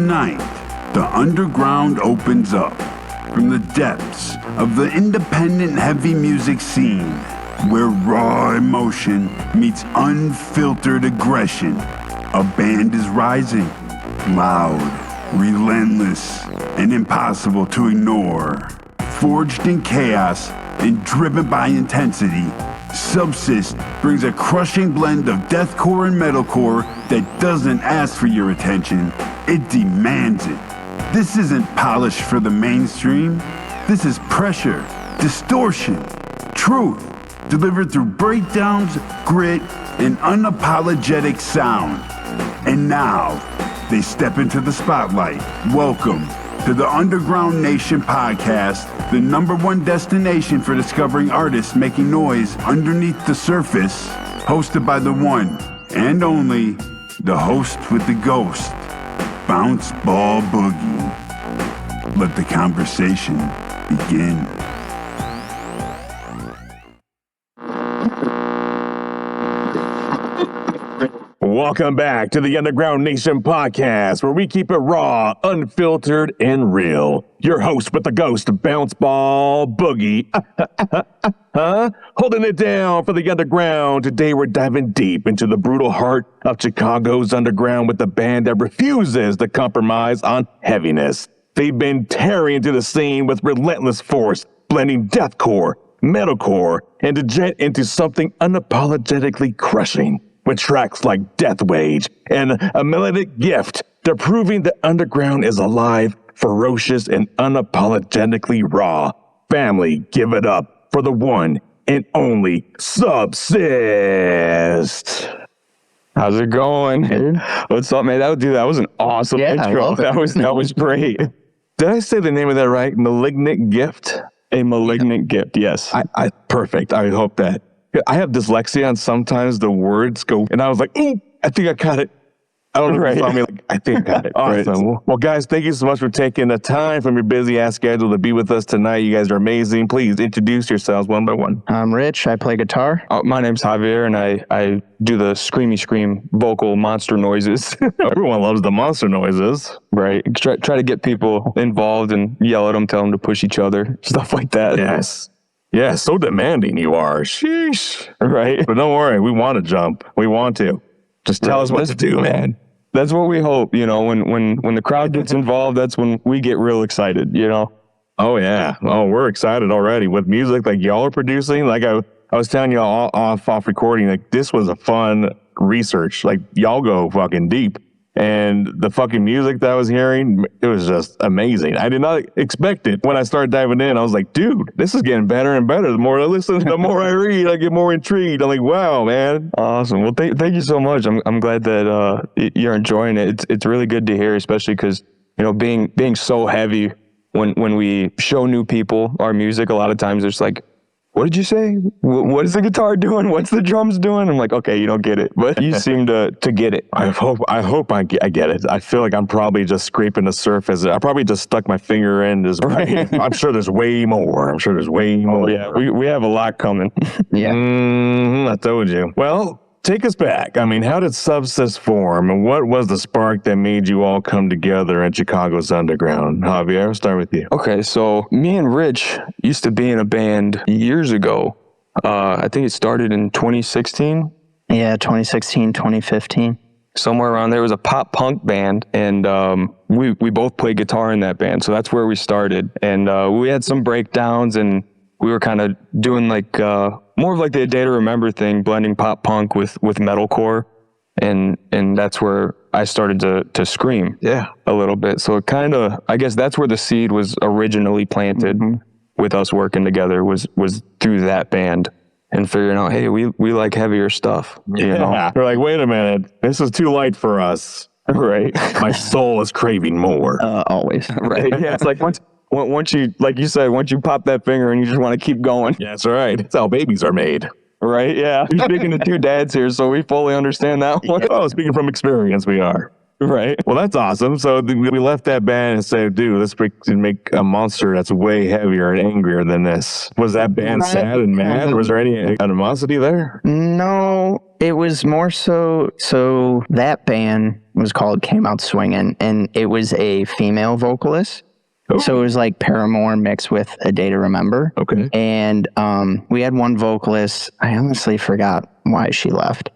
Tonight, the underground opens up from the depths of the independent heavy music scene, where raw emotion meets unfiltered aggression. A band is rising, loud, relentless, and impossible to ignore. Forged in chaos and driven by intensity, Subcyst brings a crushing blend of deathcore and metalcore that doesn't ask for your attention, it demands it. This isn't polish for the mainstream. This is pressure, distortion, truth, delivered through breakdowns, grit, and unapologetic sound. And now, they step into the spotlight. Welcome to the Underground Nation podcast, the #1 destination for discovering artists making noise underneath the surface, hosted by the one and only, the host with the ghost, Bounce Ball Boogie. Let the conversation begin. Welcome back to the Underground Nation podcast, where we keep it raw, unfiltered, and real. Your host with the ghost, Bounce Ball Boogie. Holding it down for the underground. Today we're diving deep into the brutal heart of Chicago's underground with a band that refuses to compromise on heaviness. They've been tearing into the scene with relentless force, blending deathcore, metalcore, and to jet into something unapologetically crushing. With tracks like Death Wage and a melodic gift to proving the underground is alive, ferocious, and unapologetically raw. Family, give it up for the one and only Subcyst. How's it going, dude? What's up, man? That was an awesome intro. That was great. Did I say the name of that right? Malignant Gift? A malignant gift, yes. Perfect. I hope that. I have dyslexia, and sometimes the words go, and I was like, ooh, I think I caught it. I don't know if you saw me, like, I think I got it. Awesome. Right. Well, guys, thank you so much for taking the time from your busy-ass schedule to be with us tonight. You guys are amazing. Please introduce yourselves one by one. I'm Rich. I play guitar. My name's Javier, and I do the screamy scream vocal monster noises. Everyone loves the monster noises. Right. Try to get people involved and yell at them, tell them to push each other, stuff like that. Yes. Yeah, so demanding you are. Sheesh. Right. But don't worry, we want to jump. We want to. Just tell us what to do, man. That's what we hope, you know, when the crowd gets involved, that's when we get real excited, you know? Oh, yeah. Oh, we're excited already with music like y'all are producing. Like I was telling y'all off recording, like this was a fun research. Like y'all go fucking deep. And the fucking music that I was hearing, it was just amazing. I did not expect it. When I started diving in, I was like, dude, this is getting better and better. The more I listen, the more I read, I get more intrigued. I'm like, wow, man. Awesome. Well, thank you so much. I'm glad that you're enjoying it. It's really good to hear, especially because, you know, being so heavy when we show new people our music, a lot of times it's like, what did you say? What is the guitar doing? What's the drums doing? I'm like, okay, you don't get it, but you seem to get it. I hope I get it. I feel like I'm probably just scraping the surface. I probably just stuck my finger in. I'm sure there's way more. Oh, yeah, we have a lot coming. Yeah. I told you. Well, take us back. I mean, how did Subcyst form, and what was the spark that made you all come together in Chicago's underground? Javier, I'll start with you. Okay, so me and Rich used to be in a band years ago. I think it started in 2016. Yeah, 2016, 2015. Somewhere around there. It was a pop punk band, and we both played guitar in that band, so that's where we started. And we had some breakdowns, and we were kind of doing like more of like the Day to Remember thing, blending pop punk with metalcore, and that's where I started to scream a little bit. So it kind of, I guess that's where the seed was originally planted with us working together, was through that band and figuring out, hey, we like heavier stuff. You know? We're like, wait a minute, this is too light for us. Right. My soul is craving more. Always. Right. Yeah. It's like once you, like you said, once you pop that finger and you just want to keep going. Yeah, that's right. That's how babies are made. Right, yeah. You're speaking to two dads here, so we fully understand that one. Oh, speaking from experience, we are. Right. Well, that's awesome. So we left that band and said, dude, let's make a monster that's way heavier and angrier than this. Was that band sad and mad? Or was there any animosity there? No, it was more so that band was called Came Out Swinging, and it was a female vocalist. Oh. So it was like Paramore mixed with A Day to Remember. Okay. And we had one vocalist. I honestly forgot why she left.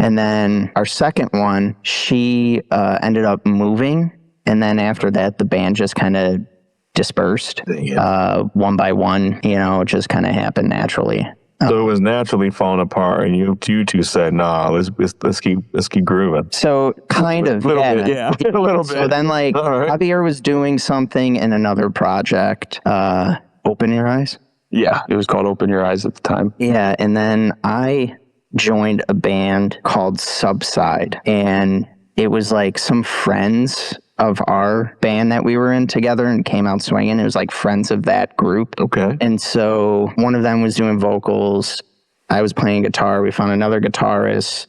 And then our second one, she ended up moving. And then after that, the band just kind of dispersed one by one. It just kind of happened naturally. So it was naturally falling apart, and you two said, "Nah, let's keep grooving." So kind of, a little bit, yeah, a little bit. So then, like, right. Javier was doing something in another project, Open Your Eyes. Yeah, it was called Open Your Eyes at the time. Yeah, and then I joined a band called Subcyst, and it was like some friends of our band that we were in together and Came Out Swinging. It was like friends of that group. Okay. And so one of them was doing vocals. I was playing guitar. We found another guitarist,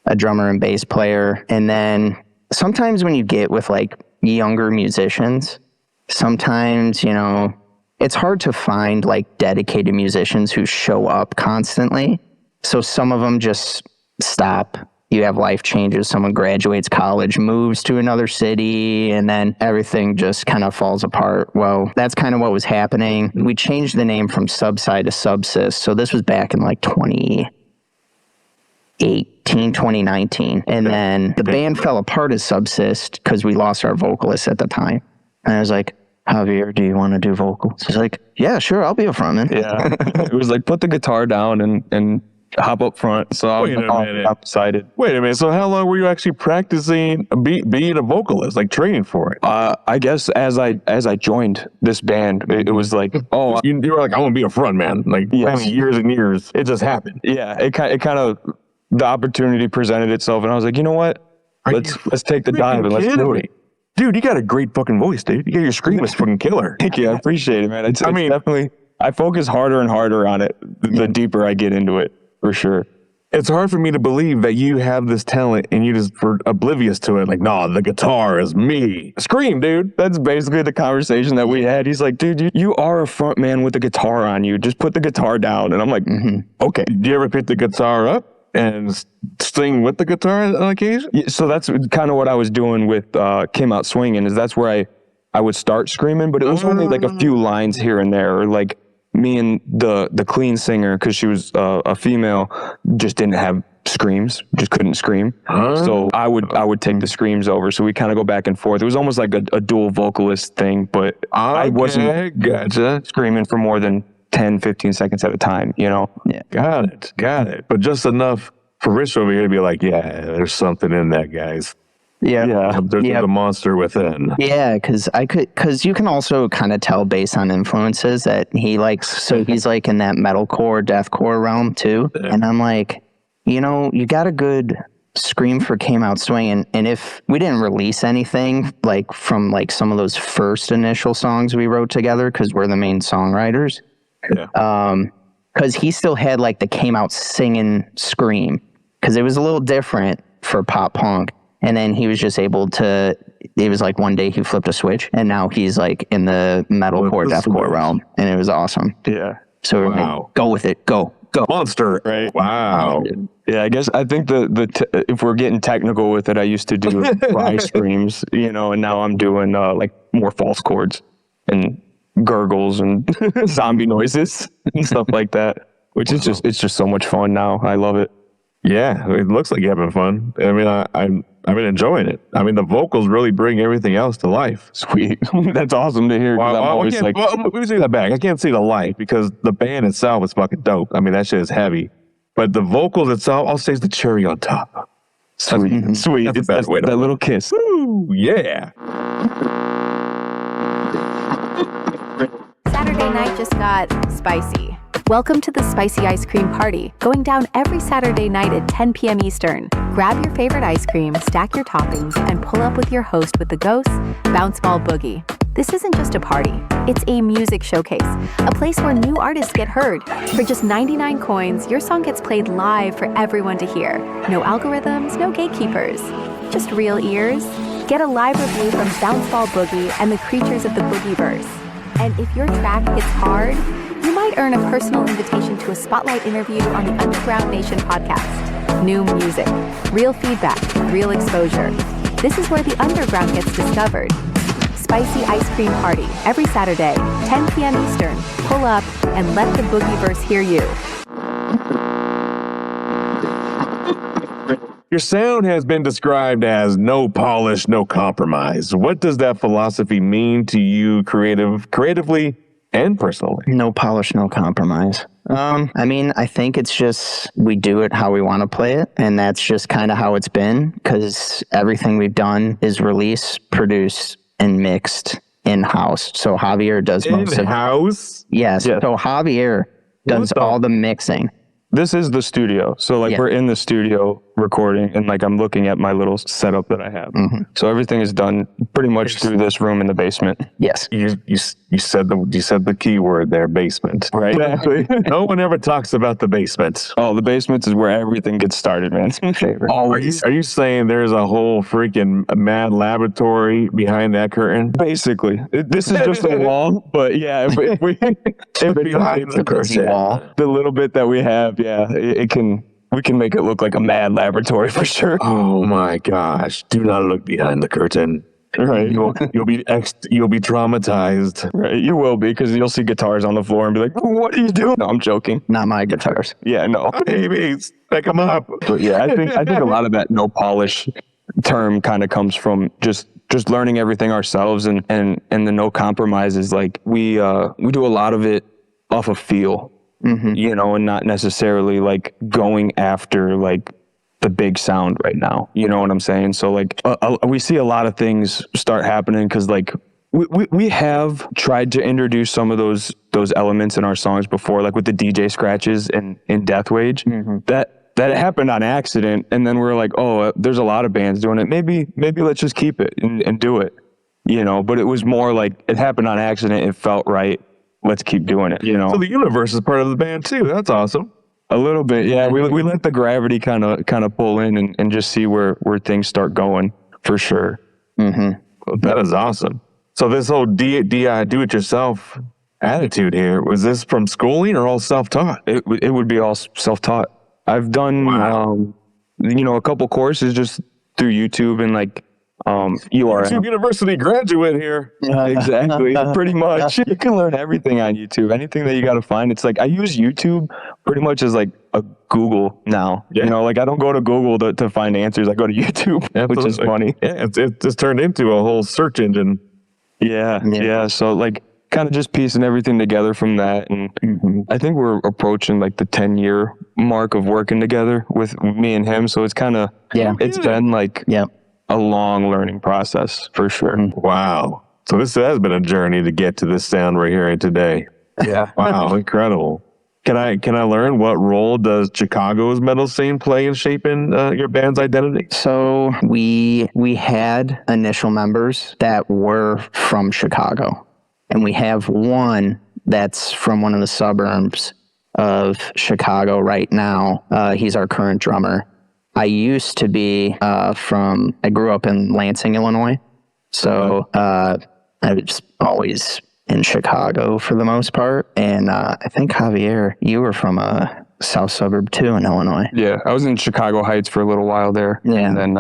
a drummer and bass player. And then sometimes when you get with like younger musicians, sometimes, it's hard to find like dedicated musicians who show up constantly. So some of them just stop. You have life changes. Someone graduates college, moves to another city, and then everything just kind of falls apart. Well, that's kind of what was happening. We changed the name from Subcyst to Subcyst. So this was back in like 2018, 2019. And then the band fell apart as Subcyst because we lost our vocalist at the time. And I was like, Javier, do you want to do vocals? He's like, yeah, sure, I'll be a frontman. Yeah. It was like, put the guitar down and hop up front. So I'm excited. Wait a minute. So how long were you actually practicing being a vocalist, like training for it? I guess as I joined this band, it was like, oh, you were like, I want to be a front man. Like years and years. It just happened. Yeah. It kind of, the opportunity presented itself, and I was like, you know what? Let's take the dive and let's do it. Dude, you got a great fucking voice, dude. You got your scream is fucking killer. Thank you. I appreciate it, man. It's definitely, I focus harder and harder on it the deeper I get into it. For sure. It's hard for me to believe that you have this talent and you just were oblivious to it. Like, nah, the guitar is me. Scream, dude. That's basically the conversation that we had. He's like, dude, you are a front man with a guitar on you. Just put the guitar down. And I'm like, okay. Do you ever pick the guitar up and sing with the guitar on occasion? Yeah, so that's kind of what I was doing with Came Out Swinging, is that's where I would start screaming, but it was only like a few lines here and there, or like, me and the clean singer, because she was a female, just didn't have screams, just couldn't scream. So I would take the screams over. So we kind of go back and forth. It was almost like a dual vocalist thing, but I wasn't screaming for more than 10, 15 seconds at a time, Yeah. Got it. But just enough for Rich over here to be like, yeah, there's something in that, guys. Yeah. There's the monster within. Yeah, because you can also kind of tell based on influences that he likes. So he's like in that metalcore, deathcore realm too. Yeah. And I'm like, you got a good scream for Came Out Swinging. And if we didn't release anything like from like some of those first initial songs we wrote together, because we're the main songwriters. Yeah. Because he still had like the Came Out Singing scream, because it was a little different for pop punk. And then he was just able to, it was like one day he flipped a switch, and now he's like in the metalcore, deathcore realm, and it was awesome. Yeah. So we're like, go with it, go. Monster. Right. Wow. Yeah, I think if we're getting technical with it, I used to do cry screams, and now I'm doing like more false chords and gurgles and zombie noises and stuff like that, which is it's just so much fun now. I love it. Yeah, it looks like you're having fun. I mean, I've been enjoying it. I mean, the vocals really bring everything else to life. Sweet. That's awesome to hear. Let me say that back. I can't see the life because the band itself is fucking dope. I mean, that shit is heavy. But the vocals itself, I'll say, is the cherry on top. Sweet. Sweet. That's the best way to that little kiss. Woo, yeah. Saturday night just got spicy. Welcome to the Spicy Ice Cream Party, going down every Saturday night at 10 p.m. Eastern. Grab your favorite ice cream, stack your toppings, and pull up with your host with the Ghosts, Bounce Ball Boogie. This isn't just a party, it's a music showcase, a place where new artists get heard. For just 99 coins, your song gets played live for everyone to hear. No algorithms, no gatekeepers, just real ears, Get a live review from Bounceball Boogie and the creatures of the Boogieverse. And if your track hits hard, you might earn a personal invitation to a spotlight interview on the Underground Nation podcast. New music, real feedback, real exposure. This is where the underground gets discovered. Spicy Ice Cream Party, every Saturday, 10 p.m. Eastern. Pull up and let the Boogieverse hear you. Your sound has been described as no polish, no compromise. What does that philosophy mean to you creatively and personally? No polish, no compromise. I think it's just we do it how we want to play it, and that's just kind of how it's been, because everything we've done is released, produced, and mixed in-house. So Javier does most of in-house? Yes. So Javier does all the mixing. This is the studio. So we're in the studio recording, and I'm looking at my little setup that I have. Mm-hmm. So everything is done pretty much through this room in the basement. Yes. You said the key word there, basement. Right. Exactly. No one ever talks about the basement. Oh, the basement is where everything gets started, man. It's my favorite. Are you saying there's a whole freaking mad laboratory behind that curtain? Basically. This is just a wall, but yeah, if we behind the curtain wall, the little bit that we have, we can make it look like a mad laboratory for sure. Oh my gosh! Do not look behind the curtain. Right. You'll be traumatized. Right. You will be, because you'll see guitars on the floor and be like, "What are you doing?" No, I'm joking. not my guitars. Yeah, no. Maybe pick them up. But yeah, I think a lot of that no polish term kind of comes from just learning everything ourselves, and the no compromises. We do a lot of it off of feel. Mm-hmm. And not necessarily going after the big sound right now. You know what I'm saying? So we see a lot of things start happening because we have tried to introduce some of those elements in our songs before, with the DJ scratches in Death Wage. Mm-hmm. That happened on accident, and then we're like, oh, there's a lot of bands doing it. Maybe let's just keep it and do it. But it was more it happened on accident. It felt right. Let's keep doing it, So the universe is part of the band too. That's awesome. A little bit, yeah. We let the gravity kind of pull in and just see where things start going, for sure. Mm-hmm. Well, that is awesome. So this whole do-it-yourself attitude here, was this from schooling or all self-taught? It would be all self-taught. I've done, a couple courses just through YouTube and URL. YouTube University graduate here. Exactly. Pretty much. You can learn everything on YouTube. Anything that you got to find. It's I use YouTube pretty much as a Google now. Yeah. I don't go to Google to find answers. I go to YouTube, which is funny. Yeah, it's turned into a whole search engine. Yeah. So kind of just piecing everything together from that. And I think we're approaching the 10-year mark of working together with me and him. So it's kind of, it's been a long learning process for sure. Wow. So this has been a journey to get to this sound we're hearing today. Yeah. Wow. Incredible. Can I learn what role does Chicago's metal scene play in shaping your band's identity? So we had initial members that were from Chicago, and we have one that's from one of the suburbs of Chicago right now. He's our current drummer. I used to be I grew up in Lansing, Illinois. So I was always in Chicago for the most part. And I think, Javier, you were from a south suburb too in Illinois. Yeah, I was in Chicago Heights for a little while there. Yeah. And then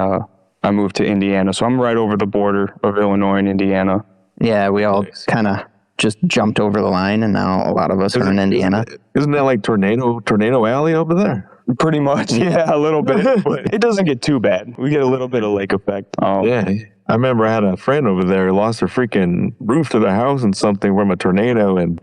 I moved to Indiana. So I'm right over the border of Illinois and Indiana. Yeah, we all kind of just jumped over the line, and now a lot of us are in Indiana. Isn't that Tornado Alley over there? Pretty much, yeah, a little bit. But it doesn't get too bad. We get a little bit of lake effect. Yeah. I remember I had a friend over there who lost her freaking roof to the house and something from a tornado, and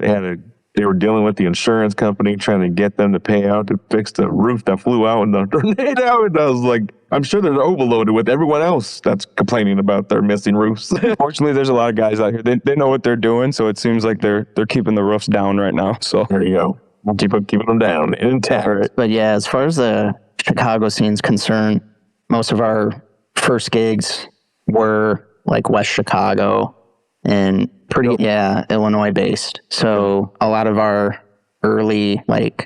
they were dealing with the insurance company trying to get them to pay out to fix the roof that flew out in the tornado. And I was like, I'm sure they're overloaded with everyone else that's complaining about their missing roofs. Fortunately, there's a lot of guys out here. They know what they're doing, so it seems like they're keeping the roofs down right now. So there you go. We'll keeping them down intact. Right. But yeah, as far as the Chicago scene's concerned, most of our first gigs were West Chicago and Illinois based. So a lot of our early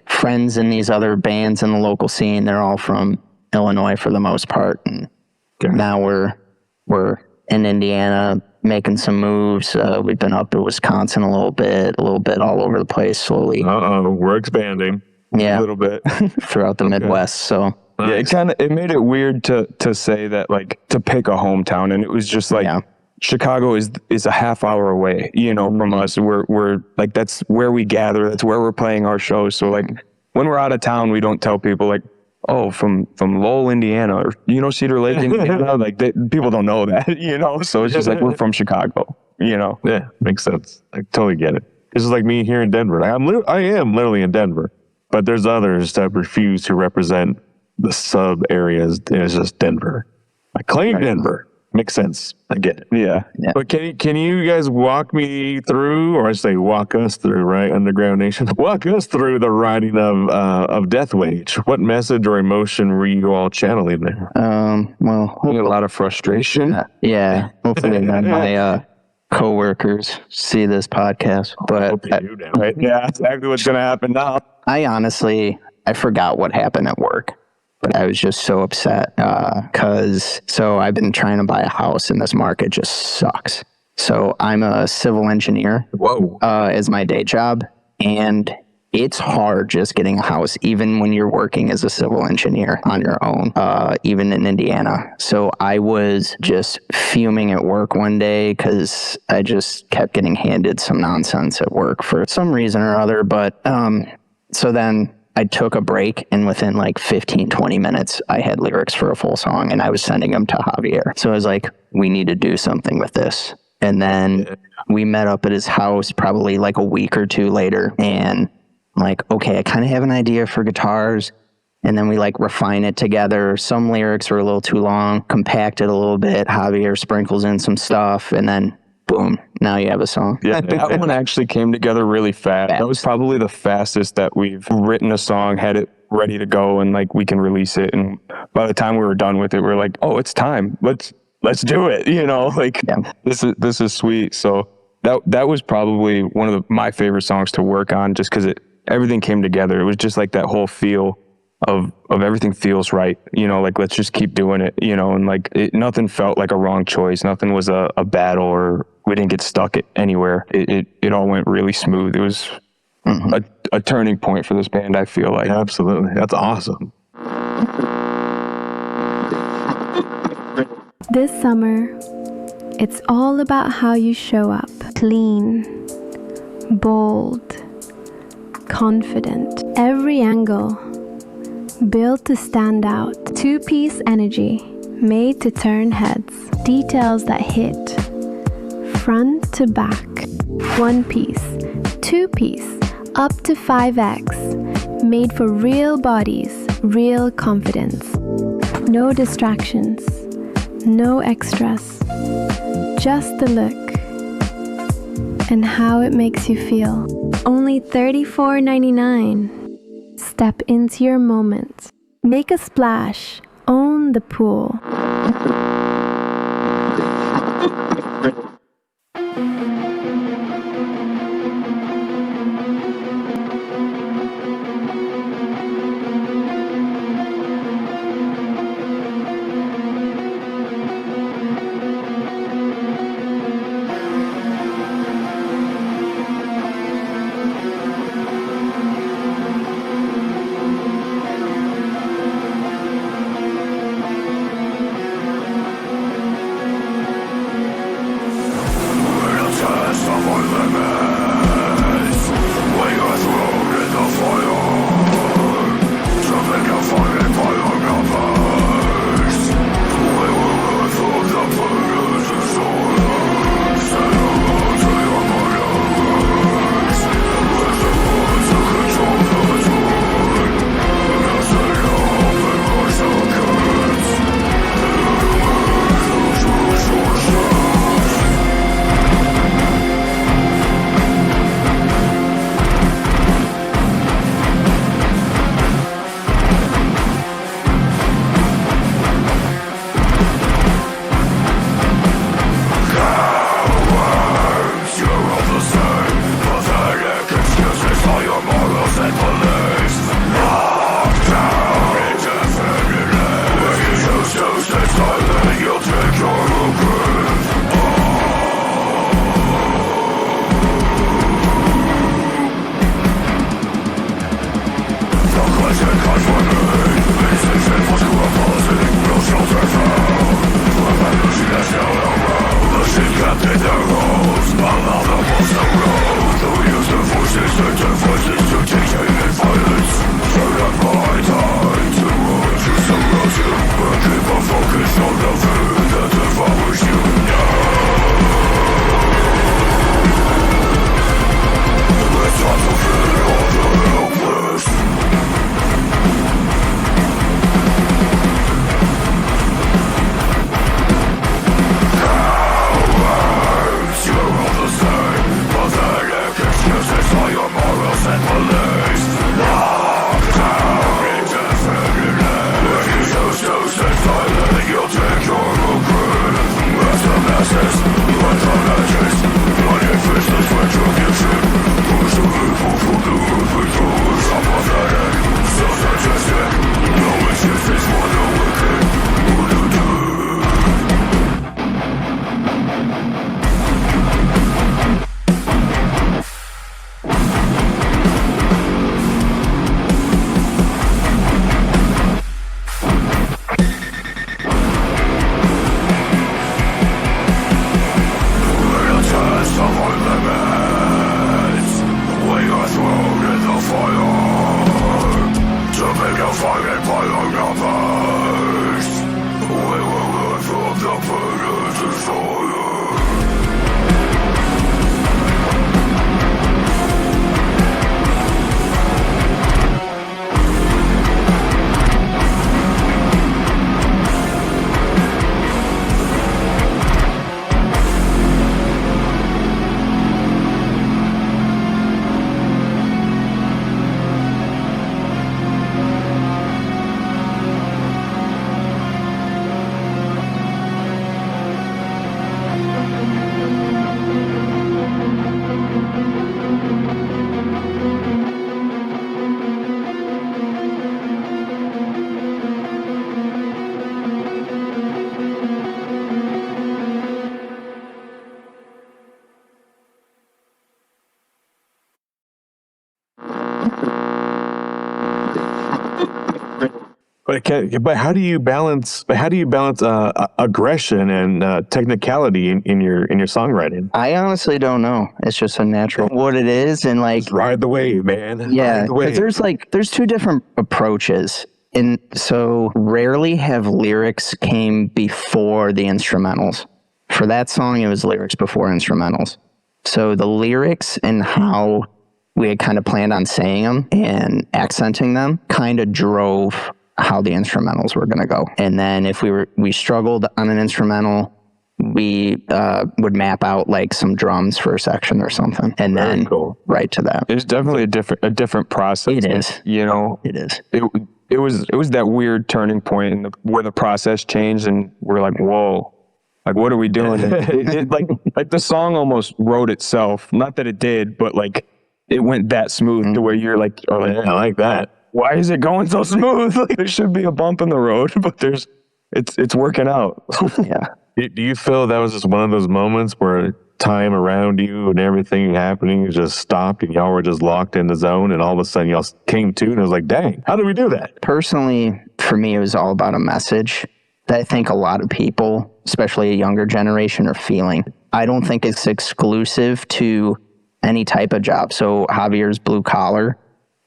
friends in these other bands in the local scene, they're all from Illinois for the most part. And now we're in Indiana making some moves. We've been up to Wisconsin a little bit all over the place slowly. We're expanding. Yeah. A little bit. Throughout the Midwest. So Nice. Yeah, it made it weird to say that, like, to pick a hometown, and it was just like, Chicago is a half hour away, from us. We're like, that's where we gather. That's where we're playing our shows. So like, when we're out of town, we don't tell people like, oh, from Lowell, Indiana, or Cedar Lake, Indiana. Like, people don't know that, So it's just like, we're from Chicago, Yeah, makes sense. I totally get it. This is like me here in Denver. I am literally in Denver, but there's others that refuse to represent the sub areas. It's just Denver. I claim Denver. Makes sense. I get it. Yeah. But can you guys walk me through, or I say walk us through, right? Underground Nation. Walk us through the writing of Death Wage. What message or emotion were you all channeling there? Well, A lot of frustration. yeah. Hopefully none of my coworkers see this podcast. But Right? Yeah, that's exactly what's going to happen now. I forgot what happened at work. But I was just so upset because I've been trying to buy a house and this market just sucks. So I'm a civil engineer as my day job. And it's hard just getting a house, even when you're working as a civil engineer on your own, even in Indiana. So I was just fuming at work one day because I just kept getting handed some nonsense at work for some reason or other. But so then I took a break, and within like 15, 20 minutes, I had lyrics for a full song, and I was sending them to Javier. So I was like, we need to do something with this. And then we met up at his house probably like a week or two later, and I'm like, okay, I kind of have an idea for guitars. And then we like refine it together. Some lyrics were a little too long, compact it a little bit. Javier sprinkles in some stuff, and then boom, now you have a song. Yeah, that one actually came together really fast. That was probably the fastest that we've written a song, had it ready to go, and like we can release it. And by the time we were done with it, we were like, oh, it's time. Let's do it. This is sweet. So that was probably one of my favorite songs to work on, just because everything came together. It was just like that whole feel of everything feels right, like let's just keep doing it, and like nothing felt like a wrong choice. Nothing was a battle, or we didn't get stuck anywhere. It all went really smooth. It was a turning point for this band, I feel like. Yeah, absolutely. That's awesome. This summer, it's all about how you show up. Clean, bold, confident, every angle built to stand out. Two-piece energy, made to turn heads. Details that hit, front to back. One piece, two piece, up to 5x. Made for real bodies, real confidence. No distractions, no extras. Just the look and how it makes you feel. Only $34.99. Step into your moment. Make a splash. Own the pool. But how do you balance? Aggression and technicality in your songwriting? I honestly don't know. It's just a natural what it is, and like Just ride the wave, man. yeah, Ride the wave. because there's two different approaches, and so rarely have lyrics came before the instrumentals. For that song, it was lyrics before instrumentals. So the lyrics and how we had kind of planned on saying them and accenting them kind of drove how the instrumentals were going to go. And then if we struggled on an instrumental, we would map out like some drums for a section or something, and Very then cool. right to that. It's definitely a different process. It is. You know, It is. It was that weird turning point where the process changed, and we're like, whoa. Like, what are we doing? Like the song almost wrote itself. Not that it did, but like it went that smooth to where you're like, oh, Yeah, I like that. why is it going so smooth? Like, there should be a bump in the road, but it's working out. Yeah. Do you feel that was just one of those moments where time around you and everything happening just stopped and y'all were just locked in the zone, and all of a sudden y'all came to and it was like, dang, how did we do that? Personally, for me, it was all about a message that I think a lot of people, especially a younger generation, are feeling. I don't think it's exclusive to any type of job. So Javier's blue collar,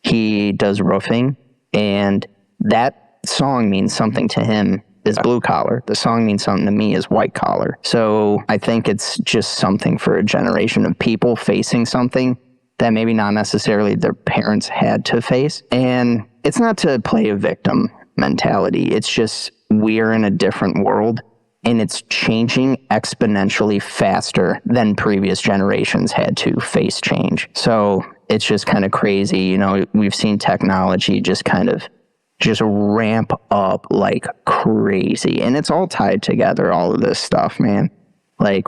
he does roofing, and that song means something to him is blue collar. The song means something to me is white collar. So I think it's just something for a generation of people facing something that maybe not necessarily their parents had to face. And it's not to play a victim mentality. It's just we're in a different world, and it's changing exponentially faster than previous generations had to face change. So it's just kind of crazy. You know, we've seen technology just ramp up like crazy, and it's all tied together, all of this stuff, man. Like,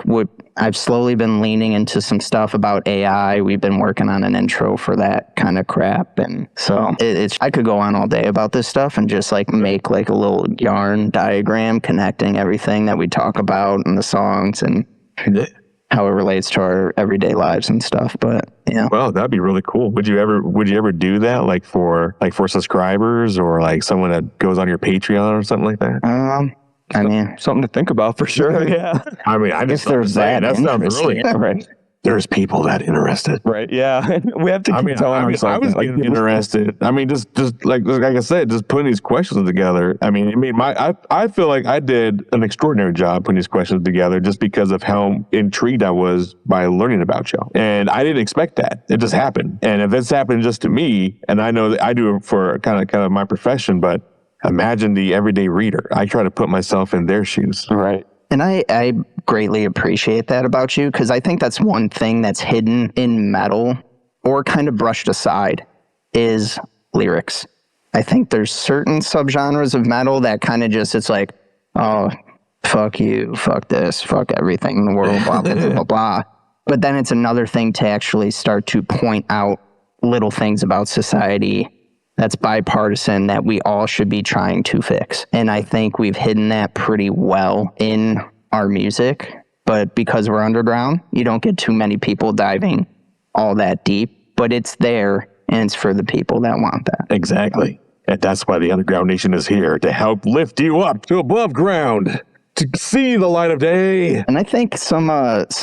I've slowly been leaning into some stuff about AI. We've been working on an intro for that kind of crap. And so I could go on all day about this stuff and just like make like a little yarn diagram connecting everything that we talk about in the songs. And how it relates to our everyday lives and stuff. But yeah. Well, that'd be really cool. Would you ever do that like for subscribers or like someone that goes on your Patreon or something like that? I mean, Something to think about for sure. Yeah. I mean, I just if there's that sounds really interest, Right. There's people that interested. Right. Yeah. We have to keep telling ourselves. I was like, interested. I mean, just like I said, just putting these questions together. I mean, I feel like I did an extraordinary job putting these questions together just because of how intrigued I was by learning about you. And I didn't expect that. It just happened. And if it's happened just to me, and I know that I do it for kind of my profession, but imagine the everyday reader. I try to put myself in their shoes. Right. And I greatly appreciate that about you, because I think that's one thing that's hidden in metal or kind of brushed aside is lyrics. I think there's certain subgenres of metal that kind of just, it's like, oh, fuck you, fuck this, fuck everything in the world, blah, blah, blah, blah, blah. But then it's another thing to actually start to point out little things about society that's bipartisan that we all should be trying to fix. And I think we've hidden that pretty well in our music. But because we're underground, you don't get too many people diving all that deep. But it's there, and it's for the people that want that. Exactly. And that's why the Underground Nation is here, to help lift you up to above ground, to see the light of day. And I think some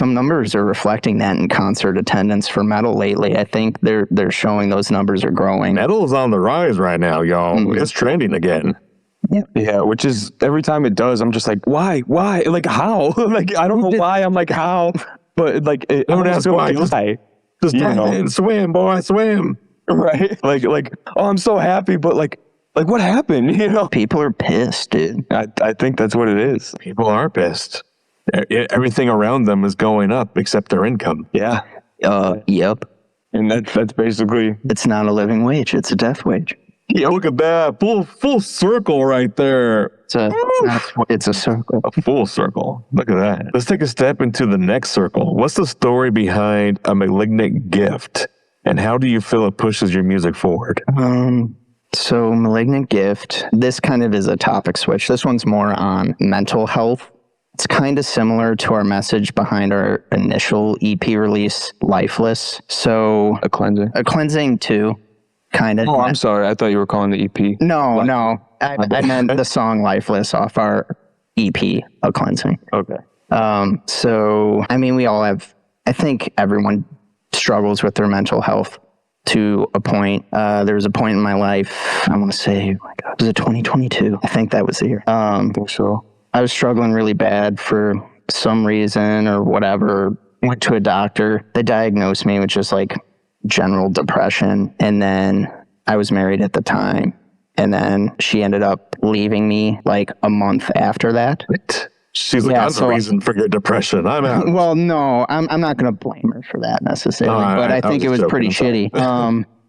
numbers are reflecting that in concert attendance for metal lately. I think they're showing those numbers are growing. Metal's on the rise right now, y'all. Mm-hmm. It's trending again. Yeah, which is every time it does, I'm just like, why? Like, how? Like, I don't know why. I'm like, how? But like, don't ask why. Just dive in, swim, boy, swim. Right? Like, oh, I'm so happy, but like, what happened? You know, people are pissed, dude. I think that's what it is. People are pissed. Everything around them is going up except their income. Yeah. Yep. And that's basically. It's not a living wage; it's a death wage. Yeah, look at that full circle right there. It's a circle. A full circle. Look at that. Let's take a step into the next circle. What's the story behind A Malignant Gift, and how do you feel it pushes your music forward? So Malignant Gift, this kind of is a topic switch. This one's more on mental health. It's kind of similar to our message behind our initial EP release, Lifeless. So A Cleansing too, kind of. Oh, I'm sorry. I thought you were calling the EP. No. I meant the song Lifeless off our EP, A Cleansing. Okay. So, I mean, we all have, I think everyone struggles with their mental health to a point. There was a point in my life, I want to say, oh my God, was it 2022? I think that was the year. I think so. I was struggling really bad for some reason or whatever. Went to a doctor. They diagnosed me with just like general depression. And then I was married at the time. And then she ended up leaving me like a month after that. She's like, I'm the reason for your depression. I'm out. Well, no, I'm not going to blame her for that necessarily, but I think it was pretty shitty.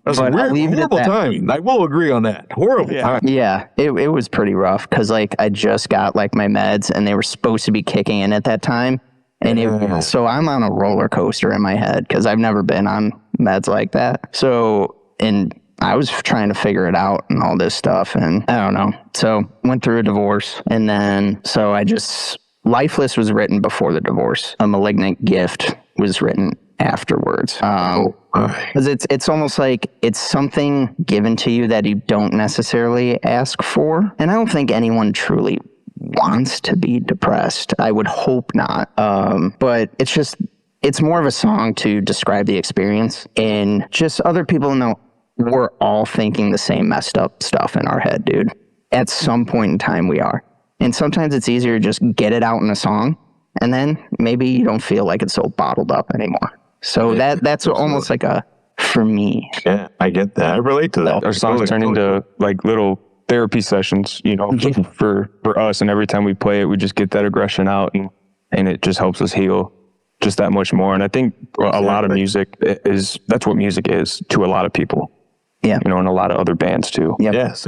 That's a weird, horrible timing. I will agree on that. Horrible timing. Yeah, it was pretty rough because like I just got like my meds and they were supposed to be kicking in at that time. And so I'm on a roller coaster in my head because I've never been on meds like that. So, and I was trying to figure it out and all this stuff. And I don't know. So went through a divorce. And then, so Lifeless was written before the divorce. A Malignant Gift was written afterwards. Because it's almost like it's something given to you that you don't necessarily ask for. And I don't think anyone truly wants to be depressed. I would hope not. But it's more of a song to describe the experience. And just other people know we're all thinking the same messed up stuff in our head, dude. At some point in time we are. And sometimes it's easier to just get it out in a song. And then maybe you don't feel like it's so bottled up anymore. So that's almost like for me. Yeah, I get that. I relate to that. Our songs turn into like little therapy sessions, you know, for us. And every time we play it, we just get that aggression out and it just helps us heal just that much more. And I think a lot of music that's what music is to a lot of people. Yeah. You know, and a lot of other bands too. Yep. Yes.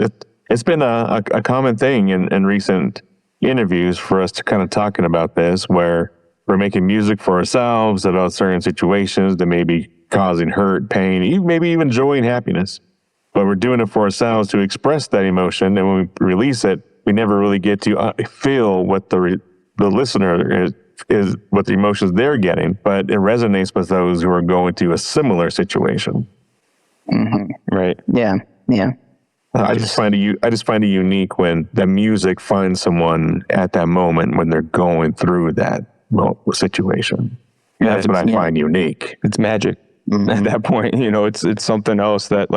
It's been a common thing in recent interviews for us to kind of talking about this, where we're making music for ourselves about certain situations that may be causing hurt, pain, maybe even joy and happiness. But we're doing it for ourselves to express that emotion. And when we release it, we never really get to feel what the listener is what the emotions they're getting, but it resonates with those who are going through a similar situation. Right. Yeah. I just find it unique when the music finds someone at that moment when they're going through that situation. Yeah, That's what I find unique. It's magic. At that point, it's something else that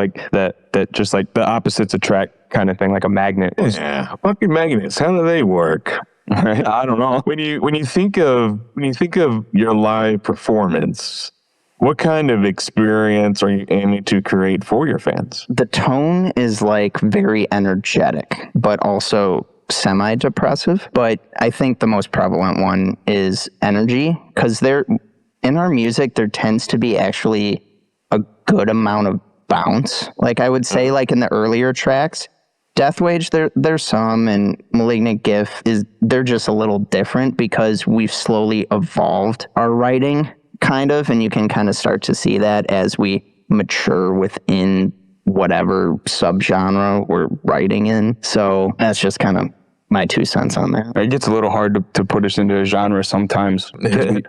just like the opposites attract kind of thing, like a magnet. Yeah, fucking magnets. How do they work? Right? I don't know. When you think of your live performance, what kind of experience are you aiming to create for your fans? The tone is like very energetic, but also semi-depressive. But I think the most prevalent one is energy, because in our music, there tends to be actually a good amount of bounce. Like I would say, like in the earlier tracks, Death Wage, there's some, and Malignant GIF they're just a little different because we've slowly evolved our writing, kind of, and you can kind of start to see that as we mature within whatever subgenre we're writing in. So that's just kind of my 2 cents on that. It gets a little hard to put us into a genre sometimes.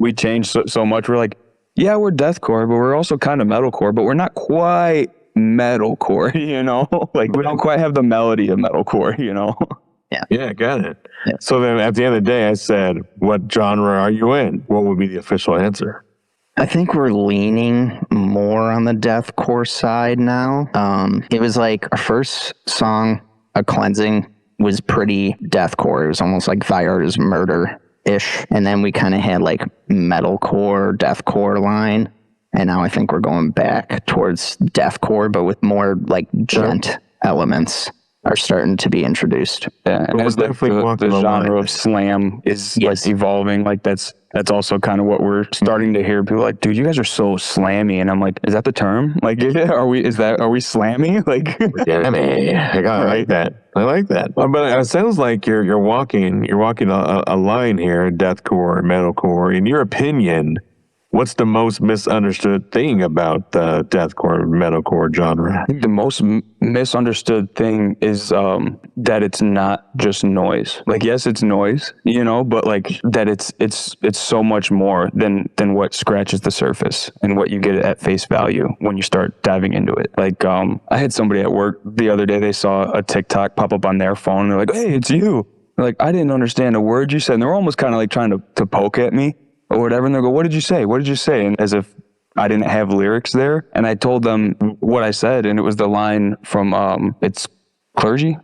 we change so much. We're like, yeah, we're deathcore, but we're also kind of metalcore, but we're not quite metalcore, Like we don't quite have the melody of metalcore, Yeah, got it. Yeah. So then at the end of the day, I said, what genre are you in? What would be the official answer? I think we're leaning more on the deathcore side now. It was like our first song, A Cleansing, was pretty deathcore. It was almost like Thy Art Is Murder-ish. And then we kind of had like metalcore, deathcore line. And now I think we're going back towards deathcore, but with more like gent elements are starting to be introduced. Yeah, and as the genre of slam is like evolving, like that's also kind of what we're starting to hear. People are like, dude, you guys are so slammy, and I'm like, is that the term? Like, are we slammy? Like, slammy. I like that. I like that. But it sounds like you're walking a line here, deathcore, metalcore. In your opinion, what's the most misunderstood thing about the deathcore, metalcore genre? I think the most misunderstood thing is that it's not just noise. Like, yes, it's noise, but like that it's so much more than what scratches the surface and what you get at face value when you start diving into it. Like, I had somebody at work the other day, they saw a TikTok pop up on their phone, and they're like, hey, it's you. They're like, I didn't understand a word you said. And they're almost kind of like trying to poke at me or whatever, and they go, what did you say? What did you say? And as if I didn't have lyrics there. And I told them what I said, and it was the line from it's clergy.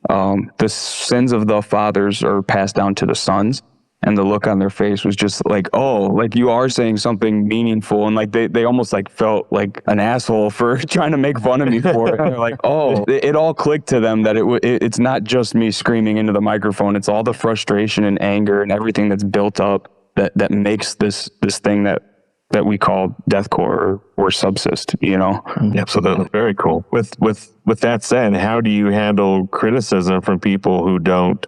The sins of the fathers are passed down to the sons. And the look on their face was just like, oh, like you are saying something meaningful. And like they almost like felt like an asshole for trying to make fun of me for it. And they're like, oh, it all clicked to them that it's not just me screaming into the microphone. It's all the frustration and anger and everything that's built up that makes this thing that we call deathcore or Subcyst, Absolutely. Very cool. With that said, how do you handle criticism from people who don't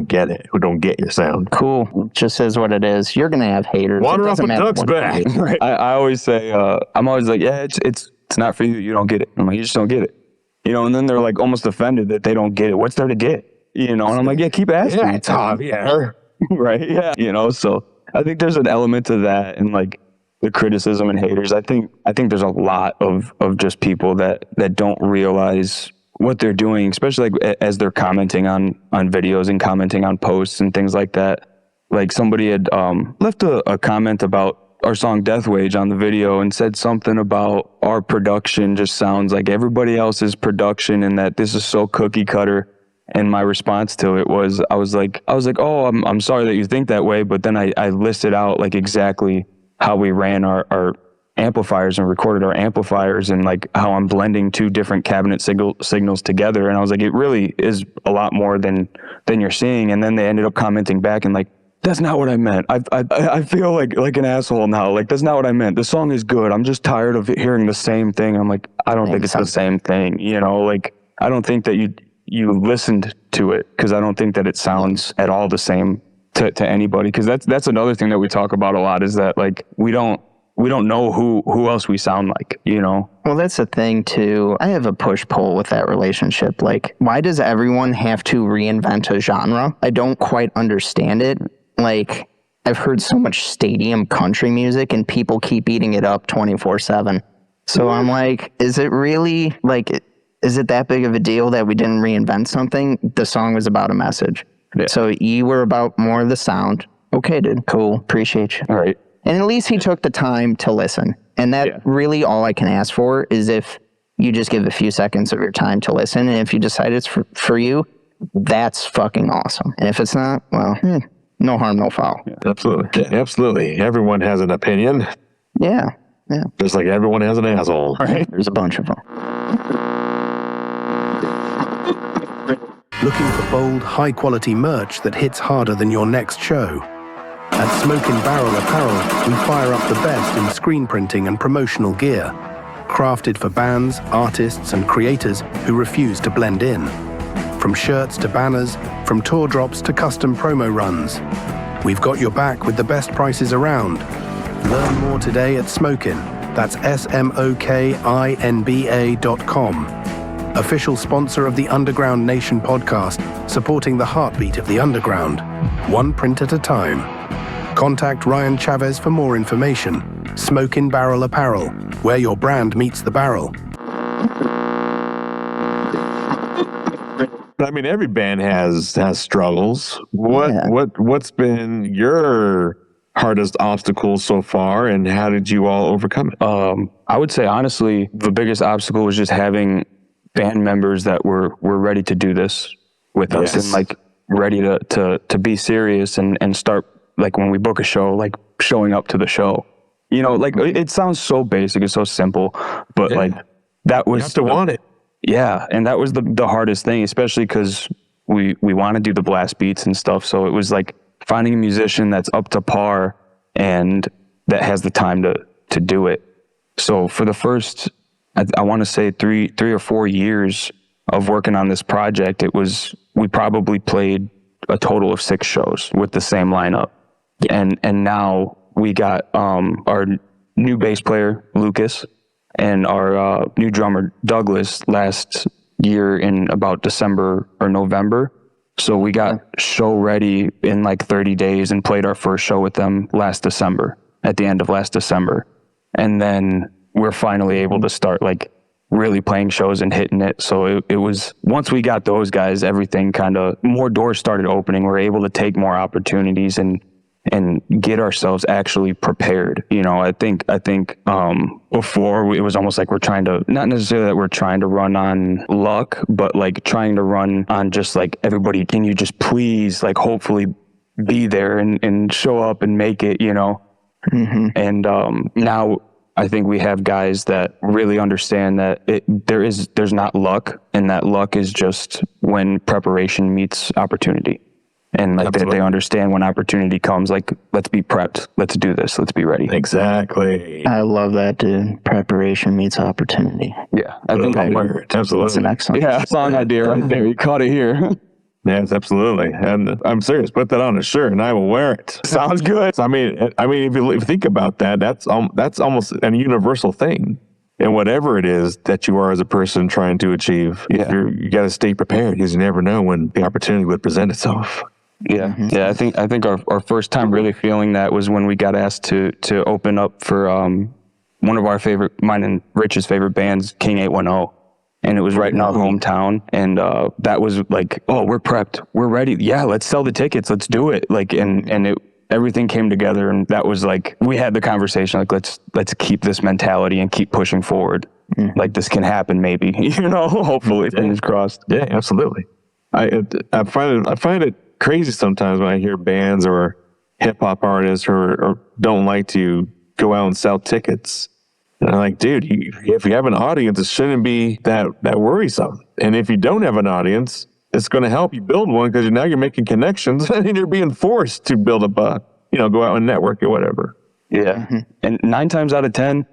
get it, who don't get your sound? Cool. Just is what it is. You're gonna have haters. Water off a duck's back. Right. I always say, I'm always like, yeah, it's not for you. You don't get it. I'm like, you just don't get it. And then they're like almost offended that they don't get it. What's there to get? And I'm like, yeah, keep asking. Yeah, it's obvious. Right. Yeah. So I think there's an element to that, and like the criticism and haters. I think there's a lot of just people that don't realize what they're doing, especially like as they're commenting on videos and commenting on posts and things like that. Like somebody had left a comment about our song Death Wage on the video and said something about our production just sounds like everybody else's production and that this is so cookie cutter. And my response to it was, I was like, oh, I'm sorry that you think that way. But then I listed out like exactly how we ran our amplifiers and recorded our amplifiers, and like how I'm blending two different cabinet signals together. And I was like, it really is a lot more than you're seeing. And then they ended up commenting back and like, that's not what I meant. I feel like an asshole now. Like, that's not what I meant. The song is good. I'm just tired of hearing the same thing. I'm like, I don't think it's the same thing. Like, I don't think that you listened to it, because I don't think that it sounds at all the same to anybody. Because that's another thing that we talk about a lot, is that like we don't know who else we sound like, Well, that's the thing too. I have a push-pull with that relationship. Like, why does everyone have to reinvent a genre? I don't quite understand it. Like, I've heard so much stadium country music and people keep eating it up 24/7. So I'm like, is it really like, is it that big of a deal that we didn't reinvent something? The song was about a message. Yeah. So you were about more of the sound. Okay, dude, cool. Appreciate you. All right. And at least he took the time to listen. And that really all I can ask for is if you just give a few seconds of your time to listen. And if you decide it's for you, that's fucking awesome. And if it's not, well, no harm, no foul. Yeah, absolutely. Yeah, absolutely. Everyone has an opinion. Yeah. Yeah. Just like everyone has an asshole, right? There's a bunch of them. Looking for bold, high-quality merch that hits harder than your next show? At Smoke and Barrel Apparel, we fire up the best in screen printing and promotional gear, crafted for bands, artists, and creators who refuse to blend in. From shirts to banners, from tour drops to custom promo runs, we've got your back with the best prices around. Learn more today at Smokin. That's SMOKINBA.com. Official sponsor of the Underground Nation podcast, supporting the heartbeat of the underground, one print at a time. Contact Ryan Chavez for more information. Smoke in Barrel Apparel, where your brand meets the barrel. I mean, every band has struggles. What's been your hardest obstacle so far, and how did you all overcome it? I would say honestly, the biggest obstacle was just having band members that were ready to do this with us and like ready to be serious and start, like when we book a show, like showing up to the show. You know, like it sounds so basic, it's so simple, but like that was you have to want it. Yeah, and that was the hardest thing, especially because we want to do the blast beats and stuff. So it was like finding a musician that's up to par and that has the time to do it. So for the first, I want to say three or 4 years of working on this project, we probably played a total of 6 shows with the same lineup. And now we got our new bass player, Lucas, and our new drummer, Douglas, last year in about December or November. So we got show ready in like 30 days and played our first show with them last December, at the end of last December. And then we're finally able to start like really playing shows and hitting it. So it was, once we got those guys, everything kind of, more doors started opening. We're able to take more opportunities and get ourselves actually prepared. You know, I think before it was almost like we're trying to, not necessarily that we're trying to run on luck, but like trying to run on just like, everybody, can you just please like hopefully be there and show up and make it, you know? Mm-hmm. And now I think we have guys that really understand that there's not luck, and that luck is just when preparation meets opportunity. And like they understand when opportunity comes, like, let's be prepped. Let's do this. Let's be ready. Exactly. I love that, dude. Preparation meets opportunity. Yeah. I think absolutely. That's an excellent song idea right there. You caught it here. Yes, absolutely. And I'm serious. Put that on a shirt and I will wear it. Sounds good. I mean, if you think about that, that's almost a universal thing. And whatever it is that you are as a person trying to achieve, you got to stay prepared, because you never know when the opportunity would present itself. Yeah. Mm-hmm. Yeah. I think our first time really feeling that was when we got asked to open up for one of our mine and Rich's favorite bands, King 810. And it was right in our hometown. And that was like, oh, we're prepped. We're ready. Yeah, let's sell the tickets. Let's do it. Like, and everything came together. And that was like, we had the conversation, like, let's keep this mentality and keep pushing forward. Mm-hmm. Like, this can happen maybe, you know, hopefully, fingers crossed. Yeah, absolutely. I find it crazy sometimes when I hear bands or hip hop artists or don't like to go out and sell tickets. And I'm like, dude, if you have an audience, it shouldn't be that worrisome. And if you don't have an audience, it's going to help you build one, because now you're making connections and you're being forced to build go out and network or whatever. Yeah. Mm-hmm. And 9 times out of 10,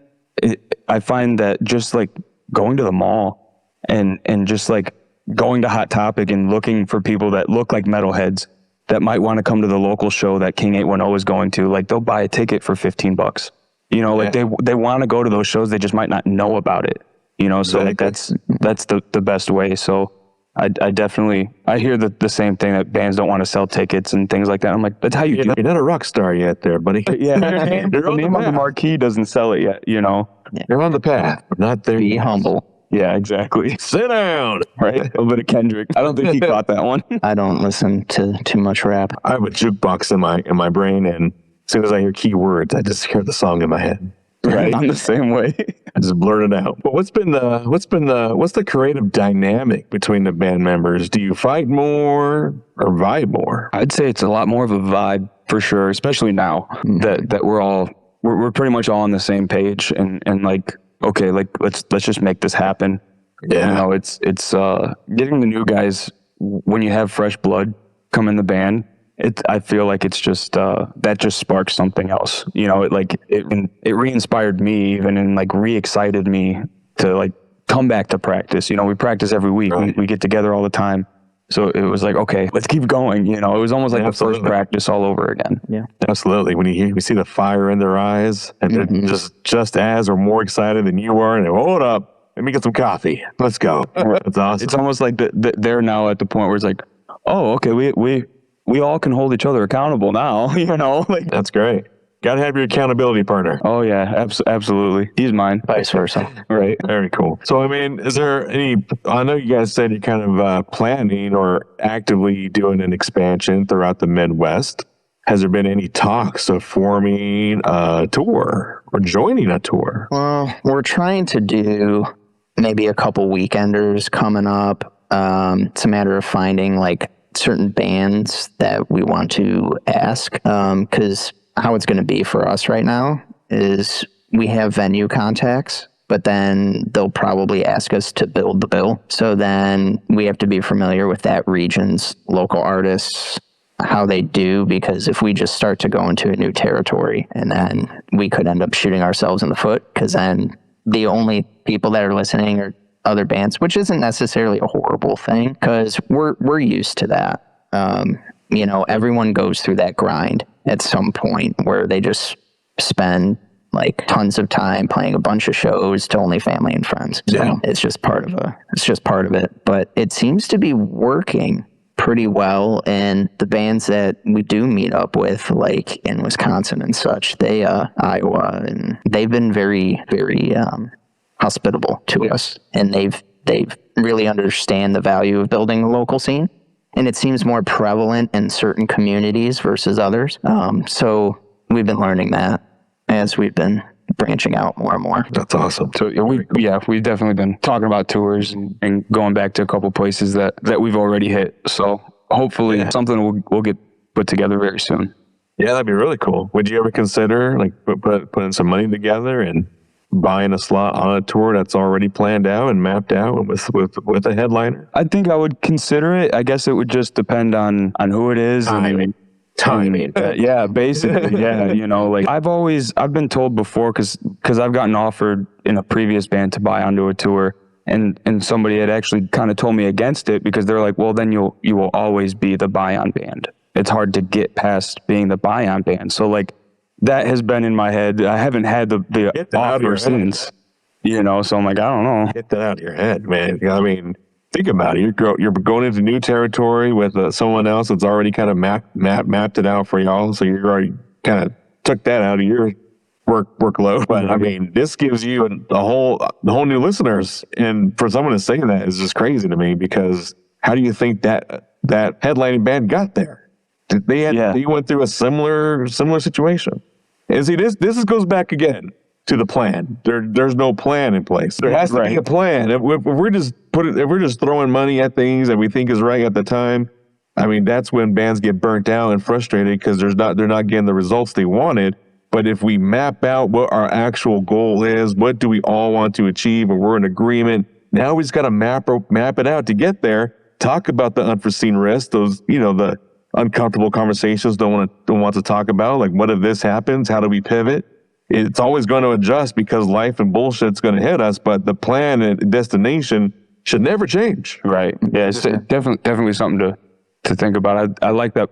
I find that just like going to the mall and just like going to Hot Topic and looking for people that look like metalheads that might want to come to the local show that King 810 is going to, like they'll buy a ticket for $15. You know, like they want to go to those shows. They just might not know about it, you know? So like that's the best way. So I definitely, I hear the same thing, that bands don't want to sell tickets and things like that. I'm like, that's how you do it. You're not a rock star yet there, buddy. Yeah, You're on the name the on the path. marquee doesn't sell it yet, you know? You're on the path, but not there Be yet. humble. Yeah, exactly. Sit down. Right? A little bit of Kendrick. I don't think he caught that one. I don't listen to too much rap. I have a jukebox in my brain, and as soon as I hear keywords, I just hear the song in my head. Right? I'm the same way. I just blurt it out. But what's the creative dynamic between the band members? Do you fight more or vibe more? I'd say it's a lot more of a vibe for sure, especially now that we're pretty much all on the same page and like, okay, like let's just make this happen. Yeah. You know, it's getting the new guys, when you have fresh blood come in the band, I feel like it's just that just sparks something else. You know, it re-inspired me even, and like re-excited me to like come back to practice. You know, we practice every week. Right. We get together all the time. So it was like, okay, let's keep going. You know, it was almost like the first practice all over again. Yeah. Absolutely. When we see the fire in their eyes, and they're just as or more excited than you are, and they hold up, let me get some coffee. Let's go. That's awesome. It's almost like they're now at the point where it's like, oh, okay, we all can hold each other accountable now. You know, like That's great. Got to have your accountability partner. oh yeah, absolutely. He's mine. Vice versa. Right. Very cool. So, I mean, is there any, I know you guys said you're kind of planning or actively doing an expansion throughout the Midwest. Has there been any talks of forming a tour or joining a tour? Well, we're trying to do maybe a couple weekenders coming up. It's a matter of finding like certain bands that we want to ask, because how it's going to be for us right now is we have venue contacts, but then they'll probably ask us to build the bill. So then we have to be familiar with that region's local artists, how they do, because if we just start to go into a new territory, and then we could end up shooting ourselves in the foot, because then the only people that are listening are other bands, which isn't necessarily a horrible thing, because we're used to that. You know, everyone goes through that grind at some point where they just spend like tons of time playing a bunch of shows to only family and friends. So Yeah. it's just part of it. But it seems to be working pretty well, and the bands that we do meet up with, like in Wisconsin and such, Iowa, and they've been very, very hospitable to us, and they've really understand the value of building a local scene. And it seems more prevalent in certain communities versus others. So we've been learning that as we've been branching out more and more. That's awesome. So we've definitely been talking about tours and going back to a couple places that we've already hit. So hopefully something we'll get put together very soon. Yeah, that'd be really cool. Would you ever consider like putting some money together and buying a slot on a tour that's already planned out and mapped out with a headliner? I think I would consider it. I guess it would just depend on who it is. Timing. Yeah, basically. Yeah. You know, like I've been told before, cause I've gotten offered in a previous band to buy onto a tour, and somebody had actually kind of told me against it, because they're like, well, then you will always be the buy-on band. It's hard to get past being the buy-on band. So like, that has been in my head. I haven't had the offer since, you know, so I'm like, I don't know. Get that out of your head, man. I mean, think about it. You're going into new territory with someone else that's already kind of mapped it out for y'all. So you're already kind of took that out of your workload. But I mean, this gives you the whole new listeners. And for someone to say that is just crazy to me, because how do you think that headlining band got there? They went through a similar situation. And see, this goes back again to the plan. There's no plan in place. There has to be a plan. If we're just throwing money at things that we think is right at the time, I mean, that's when bands get burnt out and frustrated, because they're not getting the results they wanted. But if we map out what our actual goal is, what do we all want to achieve, and we're in agreement, now we just got to map it out to get there. Talk about the unforeseen risks, those, you know, the uncomfortable conversations don't want to talk about, like, what if this happens? How do we pivot? It's always going to adjust, because life and bullshit's going to hit us, but the plan and destination should never change. Right. Yeah, it's definitely something to think about. I like that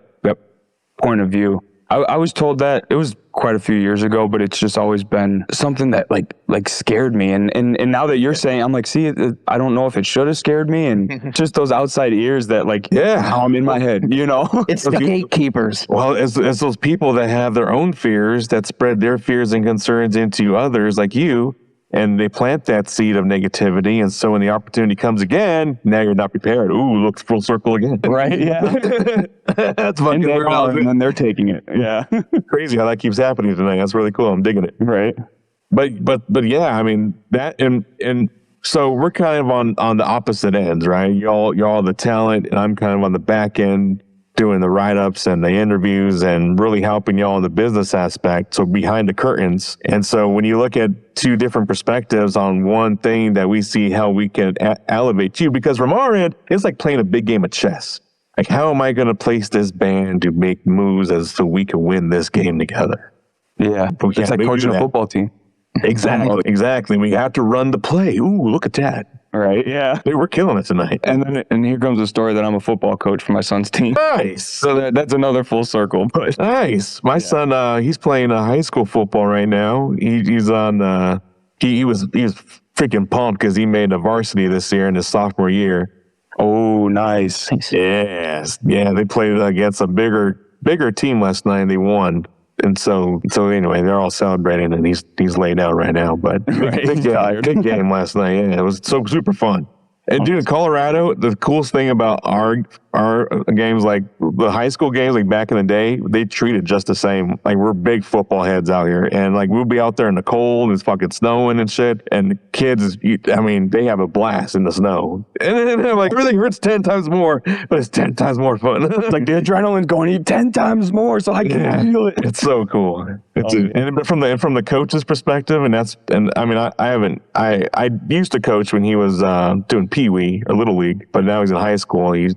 point of view. I was told that. It was quite a few years ago, but it's just always been something that like scared me. And now that you're saying, I'm like, see, I don't know if it should have scared me, and just those outside ears that now I'm in my head, you know. It's the gatekeepers. Well, as those people that have their own fears that spread their fears and concerns into others like you, and they plant that seed of negativity. And so when the opportunity comes again, now you're not prepared. Ooh, look, full circle again. Right? Yeah. That's fucking weird. And then they're taking it. Yeah. Crazy how that keeps happening tonight. That's really cool. I'm digging it. Right. But yeah, I mean that, and so we're kind of on the opposite ends, right? Y'all the talent, and I'm kind of on the back end doing the write-ups and the interviews and really helping y'all in the business aspect, so behind the curtains. And so when you look at two different perspectives on one thing that we see how we can elevate you, because from our end, it's like playing a big game of chess. Like, how am I going to place this band to make moves as so we can win this game together? Yeah. It's like coaching a football team. Exactly. We have to run the play. Ooh, look at that. Right. Yeah. Hey, we're killing it tonight. And here comes the story that I'm a football coach for my son's team. Nice. So that's another full circle. But nice. My son, he's playing high school football right now. He's on. He was freaking pumped because he made a varsity this year in his sophomore year. Oh, nice. Yes. Yeah. They played against a bigger team last night, and they won. And so anyway, they're all celebrating, and he's laid out right now. But big game last night. Yeah, it was so super fun. And dude, in Colorado, the coolest thing about our games, like the high school games, like back in the day, they treat it just the same. Like, we're big football heads out here, and like we'll be out there in the cold, and it's fucking snowing and shit. And the kids, I mean, they have a blast in the snow. And then I'm like, everything hurts 10 times more, but it's 10 times more fun. Like, the adrenaline's going 10 times more, so I can feel it. It's so cool. And from the coach's perspective, I used to coach when he was doing Pee Wee or Little League, but now he's in high school. He's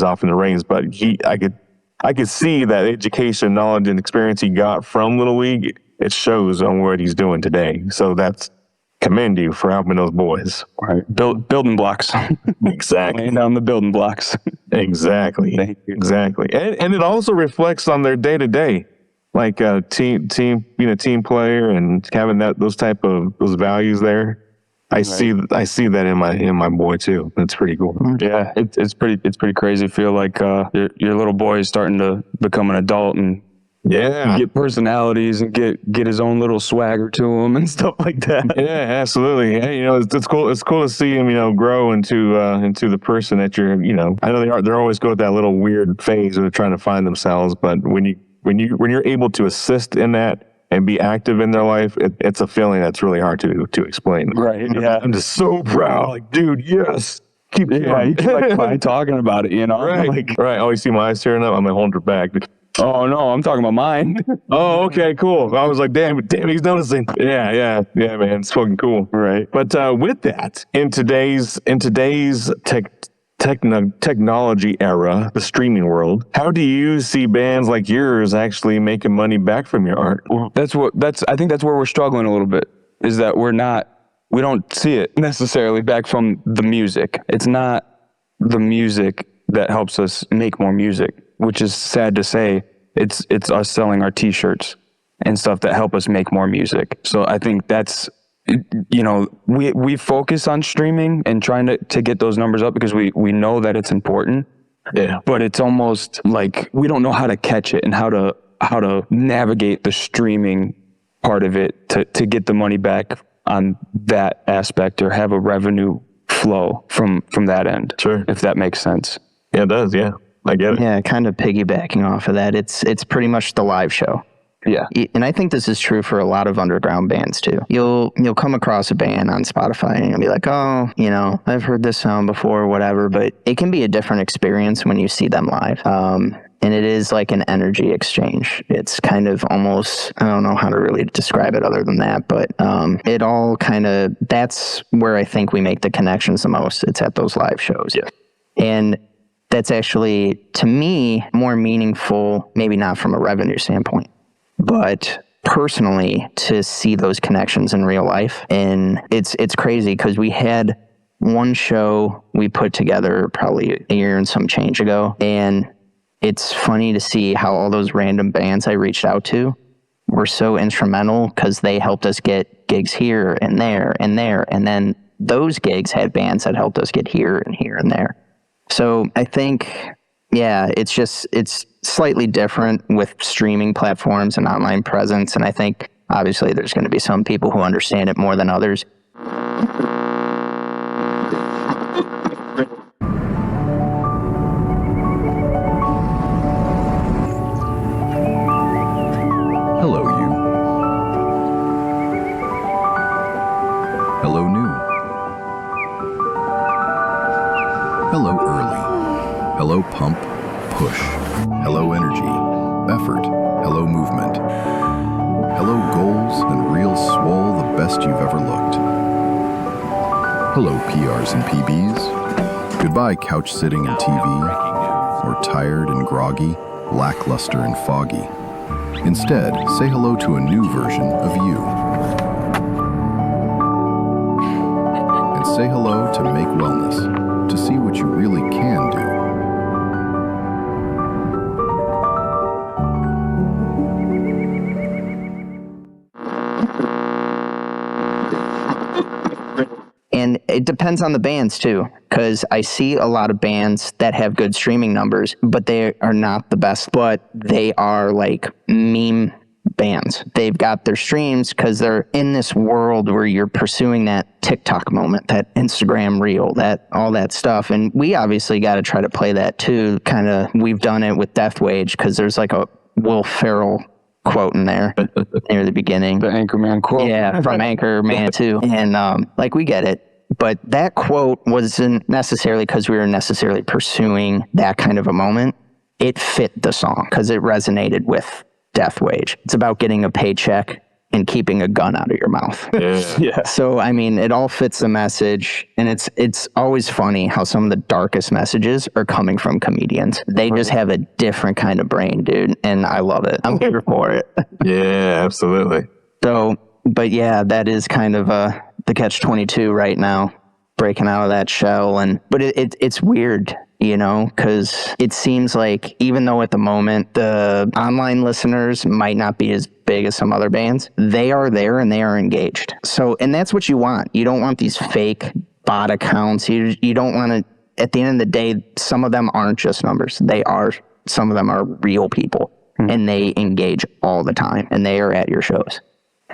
off in the reins. But I could see that education, knowledge, and experience he got from Little League. It shows on what he's doing today. So that's commend you for helping those boys. Right, building blocks. Exactly, laying down the building blocks. Exactly, Thank you. Exactly, and it also reflects on their day to day. Like team, being a team player and having those values there. I see that in my boy too. That's pretty cool. Yeah, it's pretty crazy. Feel like your little boy is starting to become an adult and get personalities and get his own little swagger to him and stuff like that. Yeah, absolutely. Hey, it's cool. It's cool to see him, grow into the person that you're. I know they're always go with that little weird phase where they're trying to find themselves, but when you're able to assist in that and be active in their life, it's a feeling that's really hard to explain. Right. Yeah. I'm just so proud. Like, dude, yes. Keep you keep like talking about it, Right. Right. Oh, you see my eyes tearing up? I'm like, holding her back. Oh no, I'm talking about mine. Oh, okay, cool. I was like, damn, he's noticing. Yeah, man. It's fucking cool. Right. But with that, in today's technology era, the streaming world, how do you see bands like yours actually making money back from your art? I think that's where we're struggling a little bit, is that we don't see it necessarily back from the music. It's not the music that helps us make more music, which is sad to say. It's us selling our t-shirts and stuff that help us make more music. So I think that's, we focus on streaming and trying to get those numbers up because we know that it's important. Yeah. But it's almost like we don't know how to catch it and how to navigate the streaming part of it to get the money back on that aspect or have a revenue flow from that end. Sure. If that makes sense. Yeah, it does. Yeah. I get it. Yeah, kind of piggybacking off of that. It's pretty much the live show. Yeah. And I think this is true for a lot of underground bands too. You'll come across a band on Spotify and you'll be like, oh, I've heard this sound before or whatever, but it can be a different experience when you see them live. And it is like an energy exchange. It's kind of almost, I don't know how to really describe it other than that, but it all that's where I think we make the connections the most. It's at those live shows. Yeah. And that's actually, to me, more meaningful, maybe not from a revenue standpoint, but personally to see those connections in real life. And it's crazy because we had one show we put together probably a year and some change ago, and it's funny to see how all those random bands I reached out to were so instrumental because they helped us get gigs here and there and there. And then those gigs had bands that helped us get here and here and there. So I think, yeah, it's slightly different with streaming platforms and online presence. And I think obviously there's going to be some people who understand it more than others. Hello, you. Hello, new. Hello, early. Hello, pump, push. Hello, energy, effort. Hello, movement. Hello, goals and real swole, the best you've ever looked. Hello, PRs and PBs. Goodbye, couch sitting and TV, or tired and groggy, lackluster and foggy. Instead, say hello to a new version of you. And say hello to Make Wellness, to see what you really can do. And it depends on the bands too, because I see a lot of bands that have good streaming numbers, but they are not the best, but they are like meme bands. They've got their streams because they're in this world where you're pursuing that TikTok moment, that Instagram reel, that all that stuff. And we obviously got to try to play that too. Kind of, we've done it with Death Wage because there's like a Will Ferrell quote in there near the beginning. The Anchorman quote. Yeah, from Anchorman too. And like we get it. But that quote wasn't necessarily because we were necessarily pursuing that kind of a moment. It fit the song because it resonated with Death Wage. It's about getting a paycheck and keeping a gun out of your mouth. Yeah. So, I mean, it all fits the message. And it's always funny how some of the darkest messages are coming from comedians. They just have a different kind of brain, dude. And I love it. I'm here for it. Yeah, absolutely. So, but yeah, that is kind of the catch-22 right now, breaking out of that shell. But it's weird, you know, because it seems like even though at the moment the online listeners might not be as big as some other bands, they are there and they are engaged. So, and that's what you want. You don't want these fake bot accounts. You don't want to, at the end of the day, some of them aren't just numbers. Some of them are real people and they engage all the time and they are at your shows.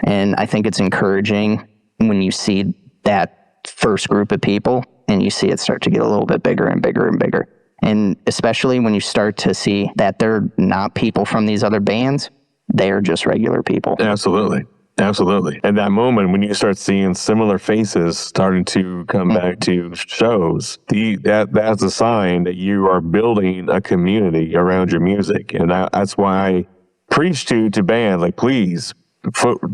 And I think it's encouraging when you see that first group of people and you see it start to get a little bit bigger and bigger and bigger. And especially when you start to see that they're not people from these other bands, they are just regular people. Absolutely. Absolutely. At that moment, when you start seeing similar faces starting to come back to shows, that's a sign that you are building a community around your music. And that's why I preach to bands, like, please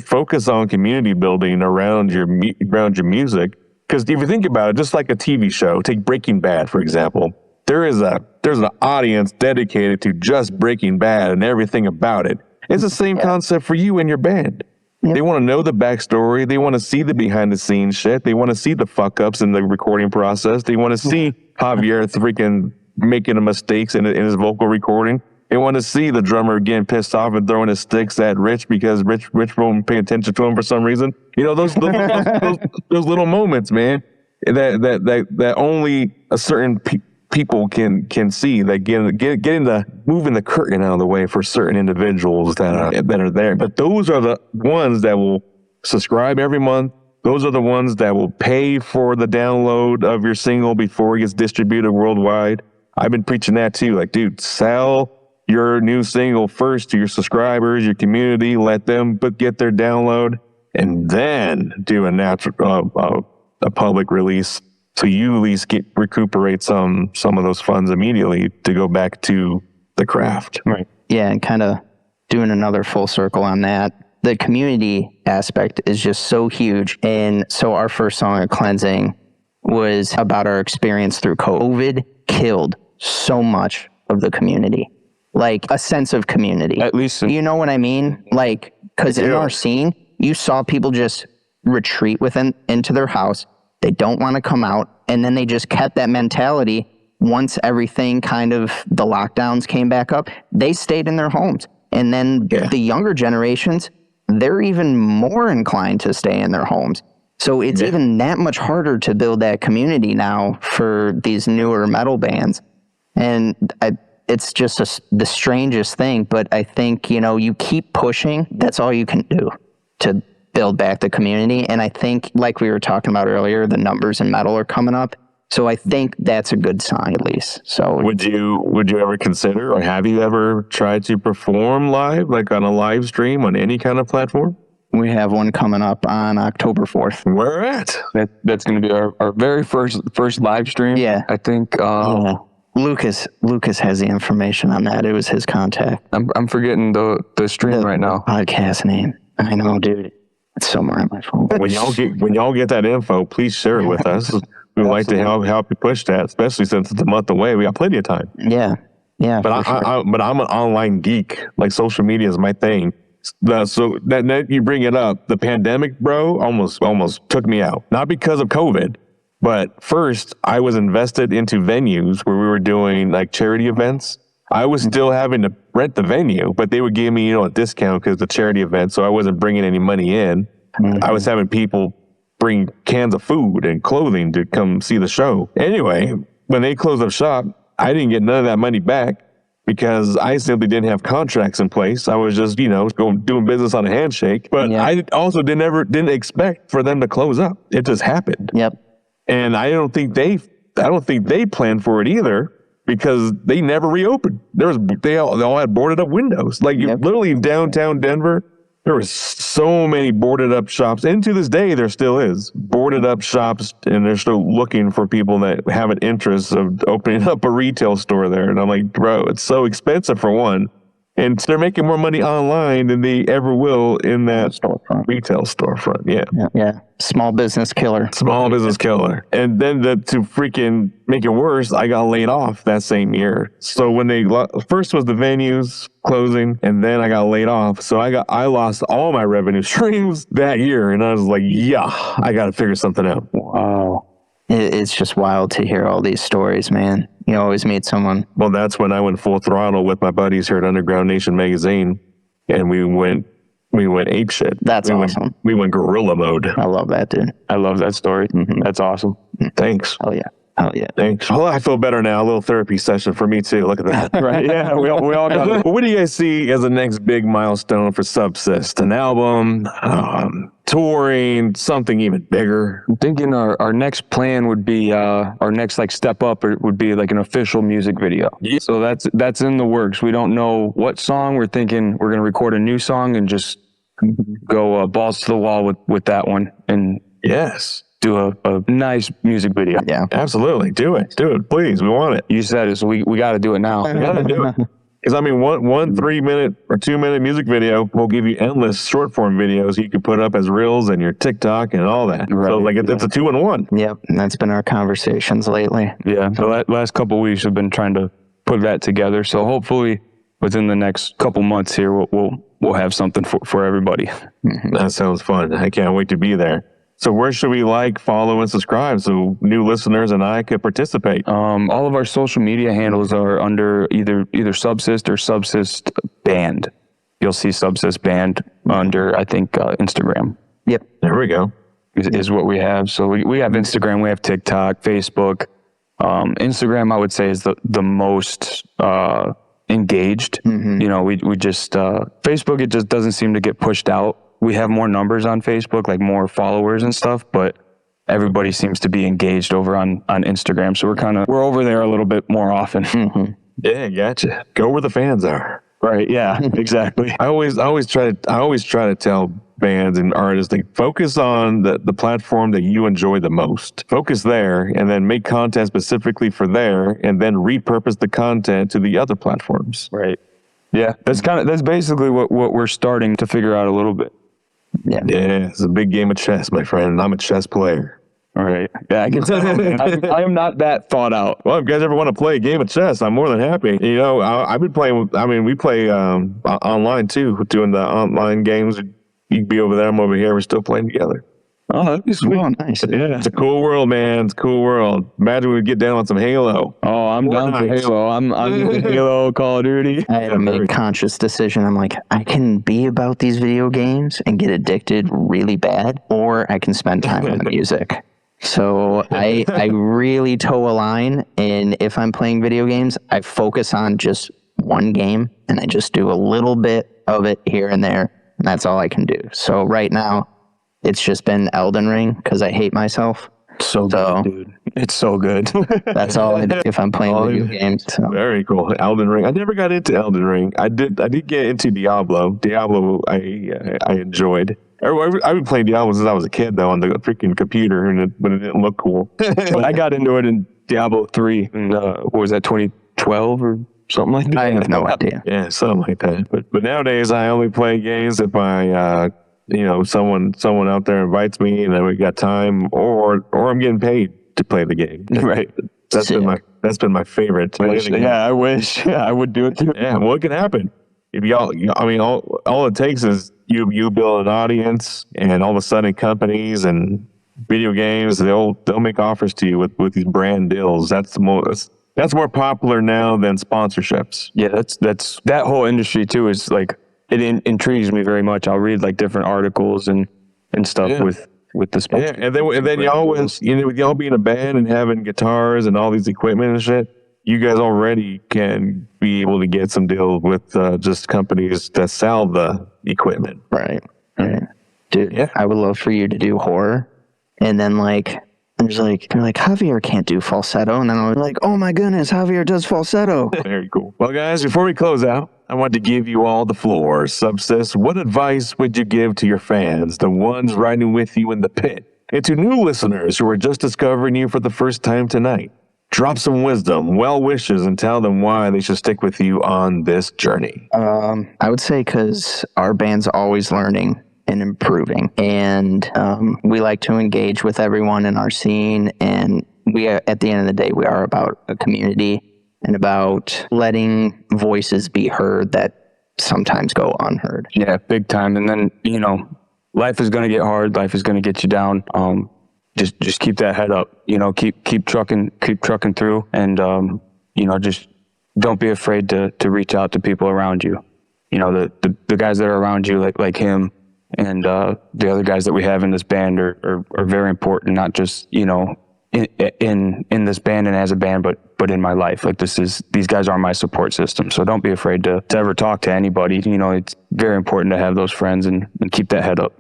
focus on community building around your music. Because if you think about it, just like a TV show, take Breaking Bad, for example, there's an audience dedicated to just Breaking Bad and everything about it. It's the same concept for you and your band. Yep. They want to know the backstory. They want to see the behind the scenes shit. They want to see the fuck ups in the recording process. They want to see Javier freaking making the mistakes in his vocal recording. They want to see the drummer getting pissed off and throwing his sticks at Rich because Rich won't pay attention to him for some reason. You know, those little moments, man, that only a certain people can see, that getting the moving the curtain out of the way for certain individuals that are there. But those are the ones that will subscribe every month. Those are the ones that will pay for the download of your single before it gets distributed worldwide. I've been preaching that too. Like, dude, sell your new single first to your subscribers, your community, let them get their download, and then do a public release, so you at least recuperate some of those funds immediately to go back to the craft. Right. Yeah, and kind of doing another full circle on that. The community aspect is just so huge, and so our first song, Cleansing, was about our experience through COVID. Killed so much of the community. Like a sense of community. At least, you know what I mean? Like, because in our scene, you saw people just retreat into their house. They don't want to come out. And then they just kept that mentality once everything kind of, the lockdowns came back up, they stayed in their homes. And then the younger generations, they're even more inclined to stay in their homes. So it's even that much harder to build that community now for these newer metal bands. And it's just the strangest thing. But I think, you know, you keep pushing. That's all you can do to build back the community. And I think, like we were talking about earlier, the numbers in metal are coming up. So I think that's a good sign, at least. So would you ever consider, or have you ever tried to perform live, like on a live stream on any kind of platform? we have one coming up on October 4th. Where at? That's going to be our very first live stream. Yeah. I think. Lucas has the information on that. It was his contact. I'm forgetting the stream right now. Podcast name. I know, dude. It's somewhere on my phone. When y'all get that info, please share it with us. We would like to help you push that, especially since it's a month away. We got plenty of time. Yeah. But I'm an online geek. Like, social media is my thing. So that you bring it up, the pandemic, bro, almost took me out. Not because of COVID, but first I was invested into venues where we were doing like charity events. I was still having to rent the venue, but they would give me, a discount because it's a charity event. So I wasn't bringing any money in. Mm-hmm. I was having people bring cans of food and clothing to come see the show. Anyway, when they closed up shop, I didn't get none of that money back because I simply didn't have contracts in place. I was just, doing business on a handshake. But I also didn't expect for them to close up. It just happened. Yep. And I don't think they planned for it either, because they never reopened. They all had boarded up windows. Like, literally in downtown Denver, there were so many boarded up shops. And to this day, there still is boarded up shops, and they're still looking for people that have an interest of opening up a retail store there. And I'm like, bro, it's so expensive for one. And they're making more money online than they ever will in that retail storefront. Yeah. Small business killer. Small business killer. And then to freaking make it worse, I got laid off that same year. So when first was the venues closing, and then I got laid off. So I lost all my revenue streams that year. And I was like, I got to figure something out. Wow. It's just wild to hear all these stories, man. You always meet someone. Well, that's when I went full throttle with my buddies here at Underground Nation magazine, and we went ape shit. That's awesome. We went gorilla mode. I love that, dude. I love that story. Mm-hmm. That's awesome. Thanks. Hell yeah. Thanks. Well, I feel better now. A little therapy session for me too. Look at that. Right? Yeah. We all got it. Well, what do you guys see as the next big milestone for Subcyst? An album, touring, something even bigger? I'm thinking our next plan would be our next step up would be like an official music video. Yeah. So that's in the works. We don't know what song. We're thinking we're going to record a new song and just go balls to the wall with that one. And yes. Do a nice music video. Yeah, absolutely. Do it, please. We want it. You said it, so we got to do it now. We got to do it. Because one 3-minute or 2-minute music video will give you endless short form videos you can put up as reels and your TikTok and all that. Right. So it's a 2-in-1. Yep, and that's been our conversations lately. Yeah, the last couple of weeks have been trying to put that together. So hopefully within the next couple months here, we'll have something for everybody. Mm-hmm. That sounds fun. I can't wait to be there. So where should we follow, and subscribe so new listeners and I could participate? All of our social media handles are under either Subcyst or Subcyst Band. You'll see Subcyst Band under, I think, Instagram. Yep. There we go. Is what we have. So we have Instagram, we have TikTok, Facebook. Instagram, I would say, is the most engaged. Mm-hmm. We just, Facebook, it just doesn't seem to get pushed out. We have more numbers on Facebook, like more followers and stuff, but everybody seems to be engaged over on Instagram. So we're over there a little bit more often. Mm-hmm. Yeah, gotcha. Go where the fans are. Right. Yeah, exactly. I always try to tell bands and artists, focus on the platform that you enjoy the most. Focus there, and then make content specifically for there, and then repurpose the content to the other platforms. Right. Yeah. That's basically what we're starting to figure out a little bit. Yeah, it's a big game of chess, my friend, and I'm a chess player. All right. Yeah, I can tell. I am not that thought out. Well, if you guys ever want to play a game of chess, I'm more than happy. I've been playing. We play online too, doing the online games. You can be over there, I'm over here. We're still playing together. Oh, that'd be sweet. Oh, nice. Yeah, it's a cool world, man. It's a cool world. Imagine we get down on some Halo. Oh, I'm down for Halo. I'm into Halo, Call of Duty. I had to make a conscious decision. I'm like, I can be about these video games and get addicted really bad, or I can spend time on the music. So I really toe a line, and if I'm playing video games, I focus on just one game, and I just do a little bit of it here and there, and that's all I can do. So right now, it's just been Elden Ring because I hate myself. So good, dude. It's so good. That's all I do if I'm playing video games. So. Very cool. Elden Ring. I never got into Elden Ring. I did get into Diablo. Diablo I enjoyed. I've been playing Diablo since I was a kid, though, on the freaking computer, but it didn't look cool. But I got into it in Diablo 3, and what was that, 2012 or something like that? I have no idea. Yeah, something like that. But nowadays, I only play games if I, someone out there invites me, and then we got time, or I'm getting paid to play the game. Right. That's been my favorite. Yeah, I wish. Yeah, I would do it too. Yeah, what can happen? If all it takes is you build an audience, and all of a sudden companies and video games, they'll make offers to you with these brand deals. That's more popular now than sponsorships. Yeah, that's that whole industry too is like, it intrigues me very much. I'll read like different articles and stuff with the sponsors. Yeah, and then y'all with y'all being a band and having guitars and all these equipment and shit, you guys already can be able to get some deals with just companies that sell the equipment. Right. Dude, I would love for you to do horror, and then they're like, Javier can't do falsetto, and then I'm like, oh my goodness, Javier does falsetto. Very cool. Well, guys, before we close out, I want to give you all the floor. Subcyst, what advice would you give to your fans, the ones riding with you in the pit, and to new listeners who are just discovering you for the first time tonight? Drop some wisdom, well wishes, and tell them why they should stick with you on this journey. I would say because our band's always learning and improving, and we like to engage with everyone in our scene, and we are, at the end of the day, we are about a community and about letting voices be heard that sometimes go unheard. Yeah, big time. And then, life is going to get hard. Life is going to get you down. Just keep that head up, keep trucking through, and, just don't be afraid to reach out to people around you. The guys that are around you, like him, and the other guys that we have in this band are very important, not just, in this band and as a band, but in my life. These guys are my support system. So don't be afraid to ever talk to anybody. It's very important to have those friends and keep that head up,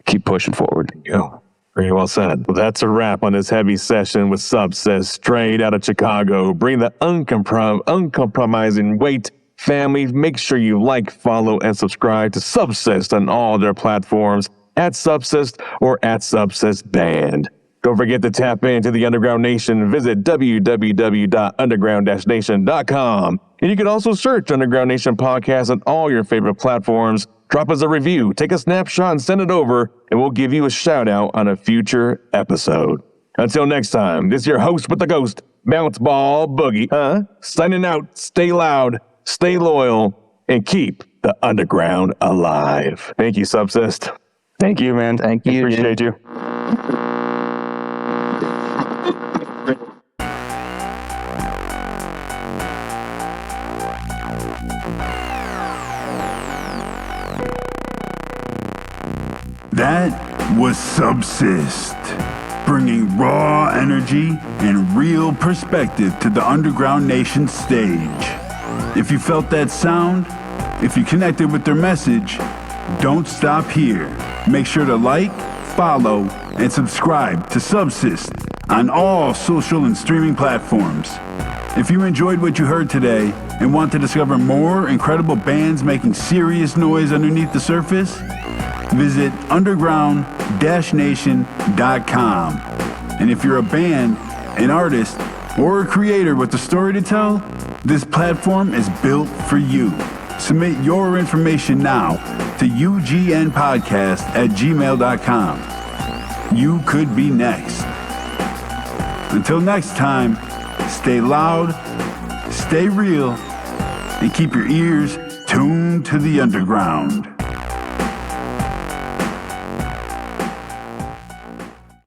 keep pushing forward. Yeah. Very well said. Well, that's a wrap on this heavy session with Subcyst, straight out of Chicago. Bring the uncompromising weight. Family, make sure you like, follow, and subscribe to Subcyst on all their platforms, at Subcyst or at Subcyst Band. Don't forget to tap into the Underground Nation. Visit www.underground-nation.com. And you can also search Underground Nation Podcast on all your favorite platforms. Drop us a review, take a snapshot, and send it over, and we'll give you a shout out on a future episode. Until next time, this is your host with the ghost, Bounce Ball Boogie. Signing out, stay loud, stay loyal, and keep the underground alive. Thank you, Subcyst. Thank you, man. Thank you. Appreciate you. That was Subcyst, bringing raw energy and real perspective to the Underground Nation stage. If you felt that sound, if you connected with their message, don't stop here. Make sure to like, follow, and subscribe to Subcyst on all social and streaming platforms. If you enjoyed what you heard today and want to discover more incredible bands making serious noise underneath the surface, visit underground-nation.com. And if you're a band, an artist, or a creator with a story to tell, this platform is built for you. Submit your information now to ugnpodcast@gmail.com. You could be next. Until next time, stay loud, stay real, and keep your ears tuned to the underground.